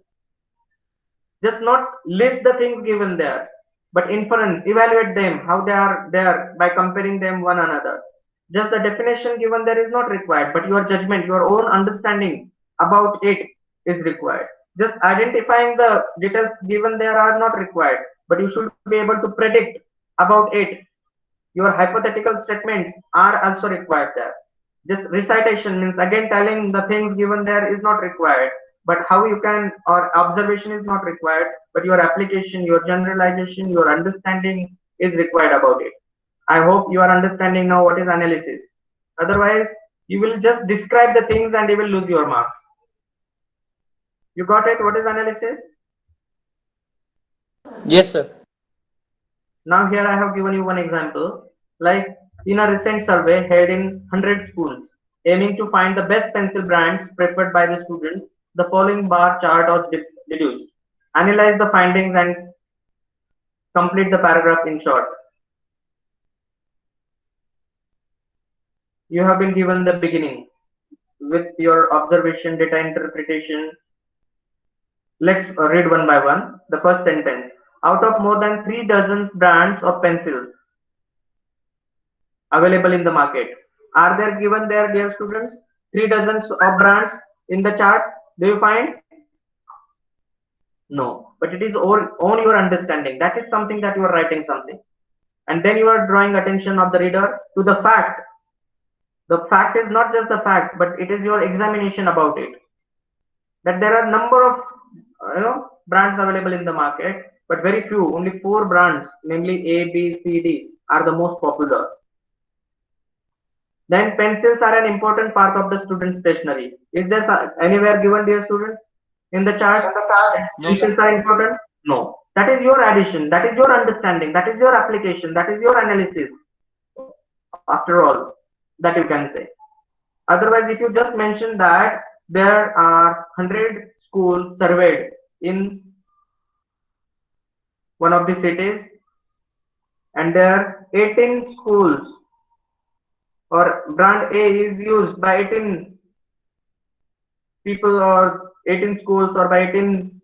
Speaker 1: Just not list the things given there, but inference, evaluate them, how they are there by comparing them one another. Just the definition given there is not required, but your judgment, your own understanding about it is required. Just identifying the details given there are not required, but you should be able to predict about it. Your hypothetical statements are also required there. Just recitation means again telling the things given there is not required, but how you can or observation is not required, but your application, your generalization, your understanding is required about it. I hope you are understanding now what is analysis. Otherwise, you will just describe the things and you will lose your marks. You got it? What is analysis?
Speaker 3: Yes, sir.
Speaker 1: Now here I have given you one example. Like in a recent survey held in 100 schools, aiming to find the best pencil brands preferred by the students, the following bar chart was deduced. Analyze the findings and complete the paragraph in short. You have been given the beginning with your observation, data interpretation. Let's read one by one. The first sentence. Out of more than 3 dozen brands of pencils available in the market, are there given there, dear students? 3 dozens of brands in the chart. Do you find? No, but it is all on your understanding. That is something that you are writing something. And then you are drawing attention of the reader to the fact. The fact is not just the fact, but it is your examination about it. That there are number of brands available in the market, but very few, only 4 brands, namely A, B, C, D, are the most popular. Then pencils are an important part of the student stationery. Is there anywhere given, dear students, in the chart?
Speaker 3: No, sir.
Speaker 1: Pencils are important? No. That is your addition. That is your understanding. That is your application. That is your analysis. After all, that you can say. Otherwise, if you just mention that there are 100 schools surveyed in one of the cities, and there are 18 schools or brand A is used by 18 people or 18 schools or by 18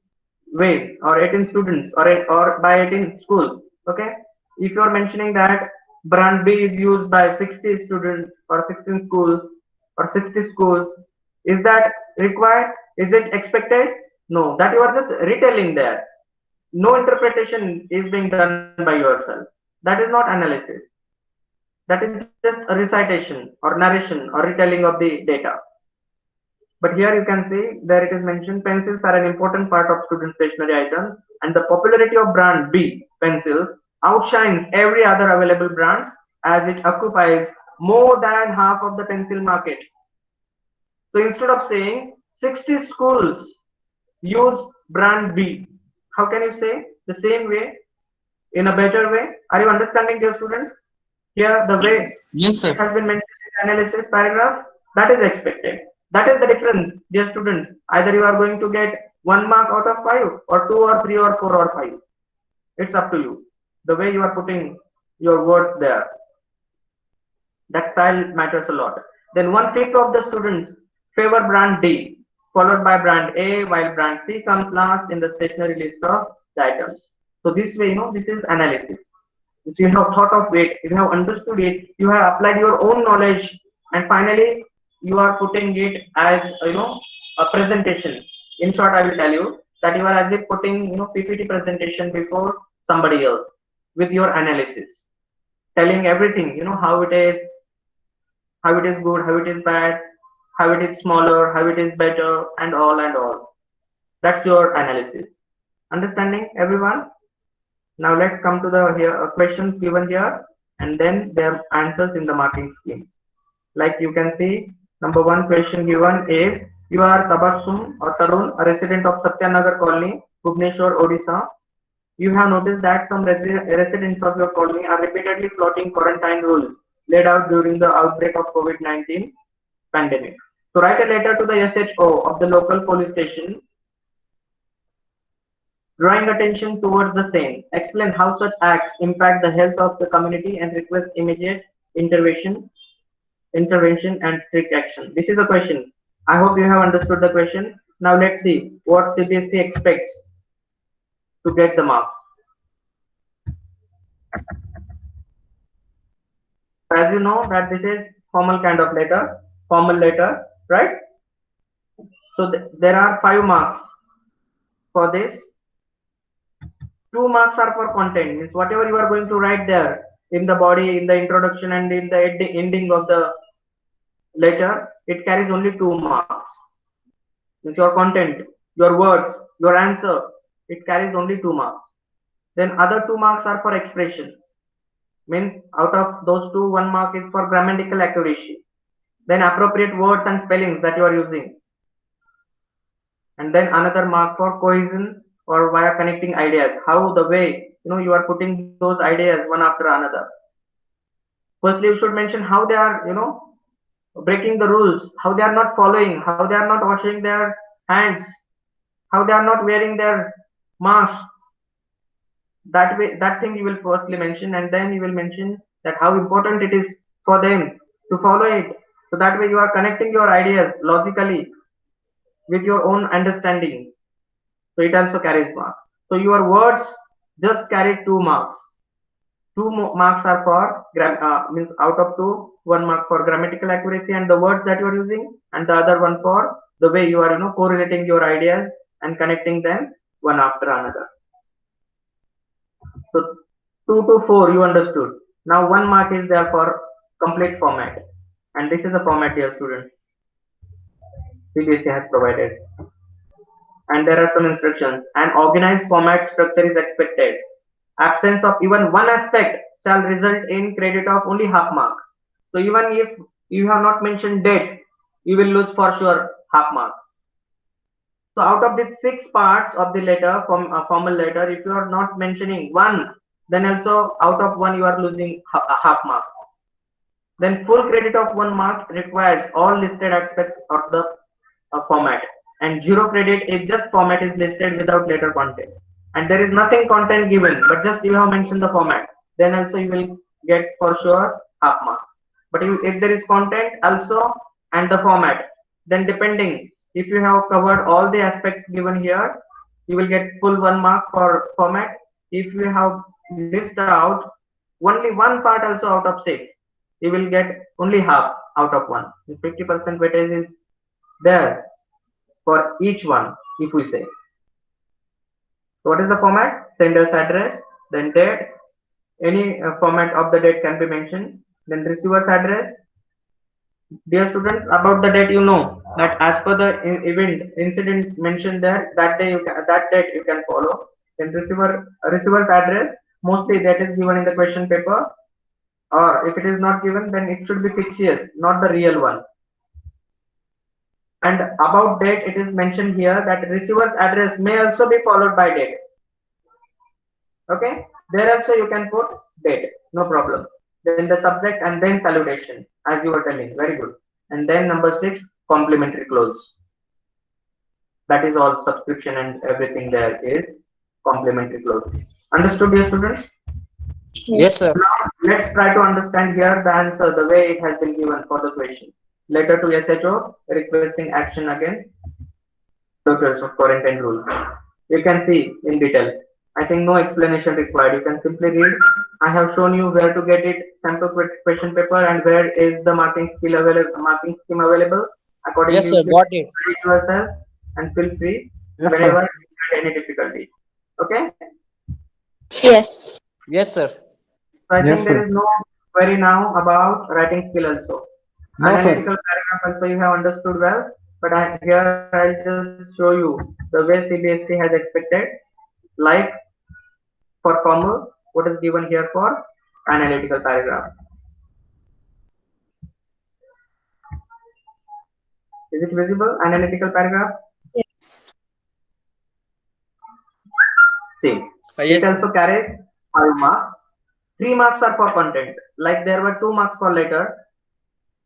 Speaker 1: ways or 18 students or by 18 schools. Okay, if you are mentioning that brand B is used by 60 students or 16 schools or 60 schools, is that required? Is it expected? No, that you are just retelling there. No interpretation is being done by yourself. That is not analysis. That is just a recitation or narration or retelling of the data. But here you can see there it is mentioned pencils are an important part of student stationery items, and the popularity of brand B pencils outshines every other available brands as it occupies more than half of the pencil market. So instead of saying 60 schools use brand B, how can you say the same way in a better way? Are you understanding, dear students? Here, the way
Speaker 3: Yes,
Speaker 1: it
Speaker 3: sir.
Speaker 1: has been mentioned in analysis paragraph, that is expected. That is the difference, dear students. Either you are going to get 1 mark out of 5, or 2 or 3 or 4 or 5. It's up to you. The way you are putting your words there, that style matters a lot. Then 1/5 of the students favor brand D, followed by brand A, while brand C comes last in the stationery list of the items. So this way, this is analysis. If you have thought of it, if you have understood it, you have applied your own knowledge, and finally you are putting it as a presentation. In short, I will tell you that you are as if putting PPT presentation before somebody else with your analysis, telling everything, how it is good, how it is bad, how it is smaller, how it is better, and all and all. That's your analysis. Understanding, everyone? Now let's come to the here questions given here, and then their answers in the marking scheme. Like you can see, number one question given is you are Tabassum or Tarun, a resident of Satyanagar colony, Bhubaneswar, Odisha. You have noticed that some residents of your colony are repeatedly flouting quarantine rules laid out during the outbreak of COVID-19 pandemic. So write a letter to the SHO of the local police station drawing attention towards the same. Explain how such acts impact the health of the community and request immediate intervention and strict action. This is a question. I hope you have understood the question. Now let's see what CBSE expects to get the mark. As you know that this is formal kind of letter, formal letter, right? So there are 5 marks for this. 2 marks are for content, means whatever you are going to write there in the body, in the introduction, and in the ending of the letter, it carries only 2 marks. Means your content, your words, your answer, it carries only 2 marks. Then other 2 marks are for expression. Means out of those two, 1 mark is for grammatical accuracy. Then appropriate words and spellings that you are using. And then another mark for cohesion or via connecting ideas. How the way you are putting those ideas one after another. Firstly, you should mention how they are breaking the rules, how they are not following, how they are not washing their hands, how they are not wearing their mask. That way, that thing you will firstly mention, and then you will mention that how important it is for them to follow it. So that way you are connecting your ideas logically with your own understanding. So it also carries marks. So your words just carry 2 marks. 2 marks are for means out of two, 1 mark for grammatical accuracy and the words that you are using, and the other one for the way you are correlating your ideas and connecting them one after another. So 2 to 4 you understood. Now 1 mark is there for complete format, and this is the format, dear students, CBSE has provided. And there are some instructions. An organized format structure is expected. Absence of even one aspect shall result in credit of only half mark. So even if you have not mentioned date, you will lose for sure half mark. So out of these 6 parts of the letter, from a formal letter, if you are not mentioning one, then also out of one you are losing a half mark. Then full credit of 1 mark requires all listed aspects of the format, and 0 credit if just format is listed without letter content, and there is nothing content given but just you have mentioned the format, then also you will get for sure half mark. But if there is content also and the format, then depending, if you have covered all the aspects given here, you will get full 1 mark for format. If you have missed out only one part also out of 6, you will get only half out of 1. 50% weightage is there for each one, if we say. So what is the format? Sender's address, then date. Any format of the date can be mentioned. Then receiver's address. Dear students, about the date, you know that as per the event incident mentioned there, that day that date you can follow. Then receiver's address, mostly that is given in the question paper, or if it is not given, then it should be fictitious, not the real one. And about date, it is mentioned here that receiver's address may also be followed by date. Okay, there also you can put date, no problem. Then the subject and then salutation, as you were telling, very good. And then number 6, complimentary clause. That is all, subscription and everything there is complimentary clause. Understood, dear students?
Speaker 3: Yes, sir.
Speaker 1: Now let's try to understand here the answer the way it has been given for the question. Letter to SHO requesting action against violations of quarantine rules. You can see in detail. I think no explanation required. You can simply read. I have shown you where to get it, sample question paper, and where is the marking scheme available. Accordingly,
Speaker 3: Yes, sir.
Speaker 1: you
Speaker 3: Got it.
Speaker 1: read yourself and feel free
Speaker 6: Yes,
Speaker 1: whenever
Speaker 6: sir.
Speaker 1: you get any difficulty. Okay.
Speaker 5: Yes.
Speaker 3: Yes, sir.
Speaker 1: So I
Speaker 6: Yes,
Speaker 1: think there
Speaker 6: sir.
Speaker 1: is no query now about writing skill also.
Speaker 6: No, sir.
Speaker 1: Analytical paragraph also you have understood well, but here I'll just show you the way CBSE has expected. Like for formal, what is given here for analytical paragraph? Is it visible? Analytical paragraph? See, it
Speaker 3: Yes, sir.
Speaker 1: also carries 5 marks. 3 marks are for content. Like there were 2 marks for letter,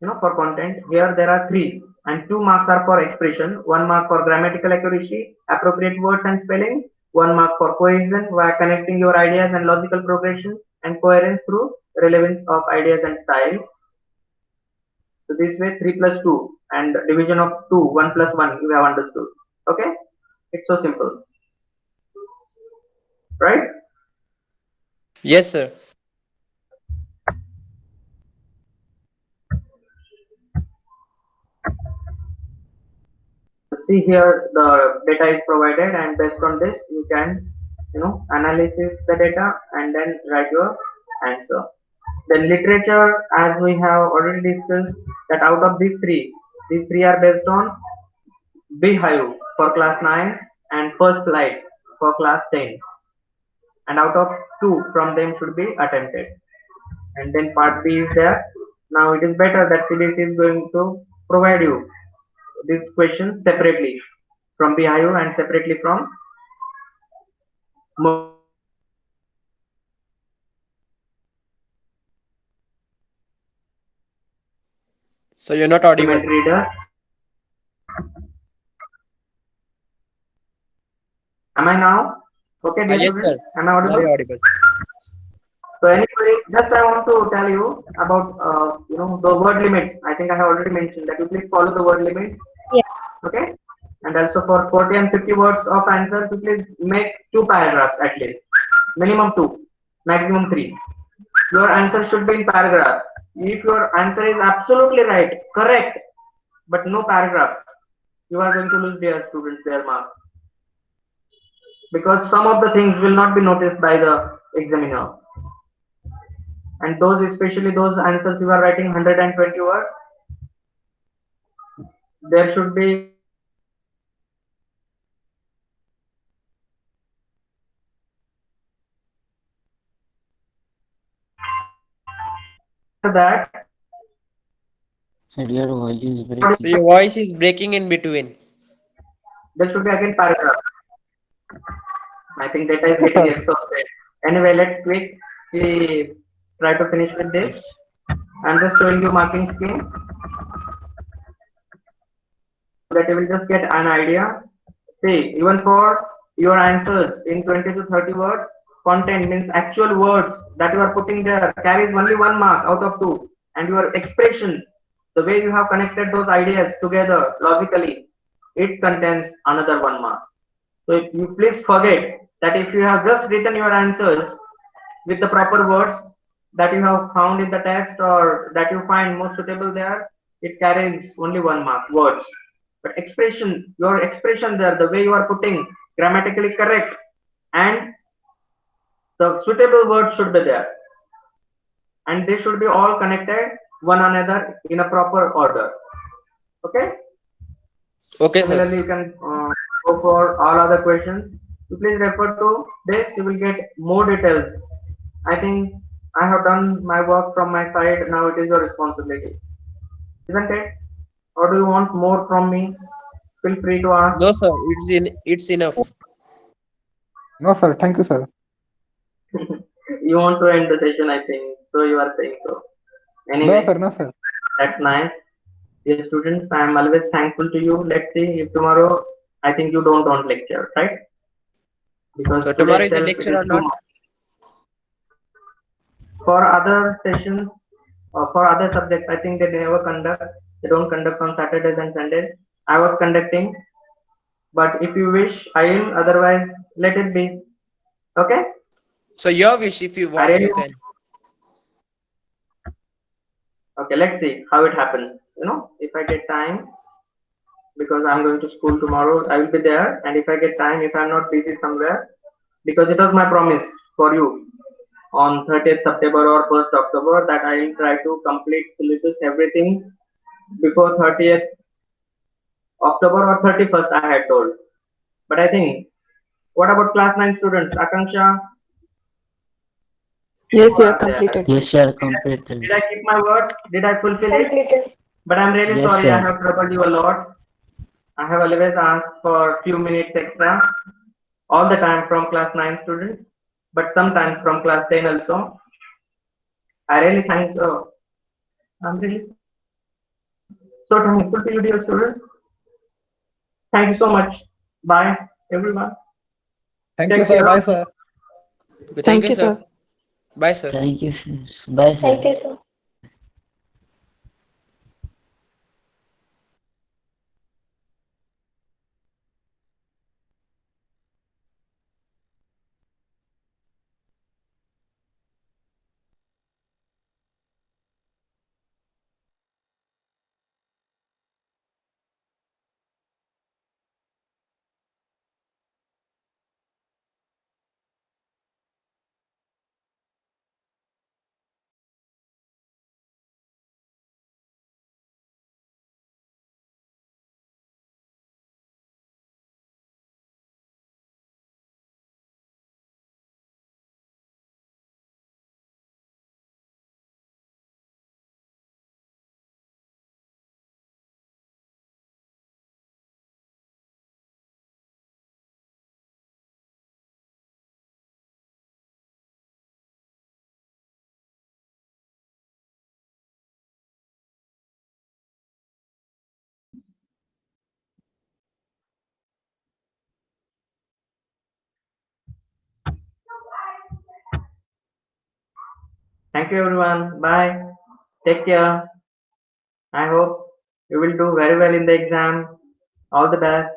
Speaker 1: for content. Here there are 3, and 2 marks are for expression. 1 mark for grammatical accuracy, appropriate words and spelling. 1 mark for cohesion, where connecting your ideas and logical progression and coherence through relevance of ideas and style. So this way 3 plus 2 and division of 2, 1 plus 1, you have understood. Okay? It's so simple. Right?
Speaker 3: Yes, sir.
Speaker 1: See here the data is provided, and based on this you can analysis the data and then write your answer. Then literature, as we have already discussed, that out of these three are based on Beehive for class 9 and First Light for class 10, and out of 2 from them should be attempted. And then part B is there. Now it is better that CBSE is going to provide you these questions separately from Beehive and separately from
Speaker 3: So you're not audible.
Speaker 1: reader. Am I now? Okay, dear
Speaker 3: Yes, sir.
Speaker 1: students. Am I
Speaker 3: Now
Speaker 1: audible?
Speaker 3: you're audible.
Speaker 1: So anyway, just I want to tell you about the word limits. I think I have already mentioned that you please follow the word limits.
Speaker 5: Yeah.
Speaker 1: Okay. And also for 40 and 50 words of answers, you please make 2 paragraphs at least. Minimum 2, maximum 3. Your answer should be in paragraph. If your answer is absolutely right, correct, but no paragraphs, you are going to lose their students their marks, because some of the things will not be noticed by the examiner. And those, especially those answers you are writing 120 words, there should be that
Speaker 6: Sir, your voice is
Speaker 3: So
Speaker 6: breaking.
Speaker 3: your voice is breaking in between.
Speaker 1: there should be again paragraph. I think data is getting exhausted. Anyway, let's quickly try to finish with this. I'm just showing you marking scheme that you will just get an idea. See, even for your answers in 20 to 30 words, content means actual words that you are putting there carries only 1 mark out of 2. and your expression, the way you have connected those ideas together logically, it contains another 1 mark. So if you please forget that if you have just written your answers with the proper words that you have found in the text or that you find most suitable there, it carries only 1 mark, words. But expression, your expression there, the way you are putting grammatically correct and the suitable words should be there and they should be all connected one another in a proper order. Okay.
Speaker 3: Okay, sir.
Speaker 1: Similarly, you can go for all other questions. You please refer to this. You will get more details. I think I have done my work from my side. Now it is your responsibility, isn't it? Or do you want more from me? Feel free to ask.
Speaker 3: No, sir. It's enough.
Speaker 6: No, sir. Thank you, sir.
Speaker 1: You want to end the session, I think. So you are saying so.
Speaker 6: No, sir.
Speaker 1: Anyway,
Speaker 6: No, sir.
Speaker 1: that's nice. Dear students, I am always thankful to you. Let's see if tomorrow I think you don't want lecture, right? Because
Speaker 3: So
Speaker 1: today
Speaker 3: tomorrow is the
Speaker 1: itself it
Speaker 3: lecture
Speaker 1: is
Speaker 3: or
Speaker 1: too
Speaker 3: not?
Speaker 1: much. For other sessions or for other subjects, I think they never conduct. They don't conduct on Saturdays and Sundays. I was conducting, but if you wish, I will. Otherwise, let it be. Okay?
Speaker 3: So your wish, if you
Speaker 1: I
Speaker 3: want,
Speaker 1: really.
Speaker 3: you can.
Speaker 1: Okay, let's see how it happens. If I get time, because I'm going to school tomorrow, I will be there. And if I get time, if I'm not busy somewhere, because it was my promise for you on 30th September or 1st October that I will try to complete syllabus everything before 30th October or 31st I had told. But I think, what about class 9 students? Akanksha,
Speaker 8: Yes,
Speaker 1: who
Speaker 8: you have
Speaker 1: are there?
Speaker 8: completed.
Speaker 6: Yes, sir. Completed.
Speaker 1: Did I keep my words? Did I fulfill it? But I'm really
Speaker 6: Yes,
Speaker 1: sorry I
Speaker 6: sir.
Speaker 1: have troubled you a lot. I have always asked for few minutes extra all the time from class 9 students, but sometimes from class 10 also. I really thank, I'm really so thankful to you, dear students. Thank you so much. Bye, everyone.
Speaker 6: Thank you,
Speaker 1: Take
Speaker 6: sir.
Speaker 1: care.
Speaker 6: Bye, sir.
Speaker 3: Thank
Speaker 8: Thank
Speaker 3: you,
Speaker 8: you,
Speaker 3: sir.
Speaker 8: sir.
Speaker 3: Bye, sir.
Speaker 6: Thank you, sir. Bye, sir.
Speaker 1: Thank you, everyone. Bye. Take care. I hope you will do very well in the exam. All the best.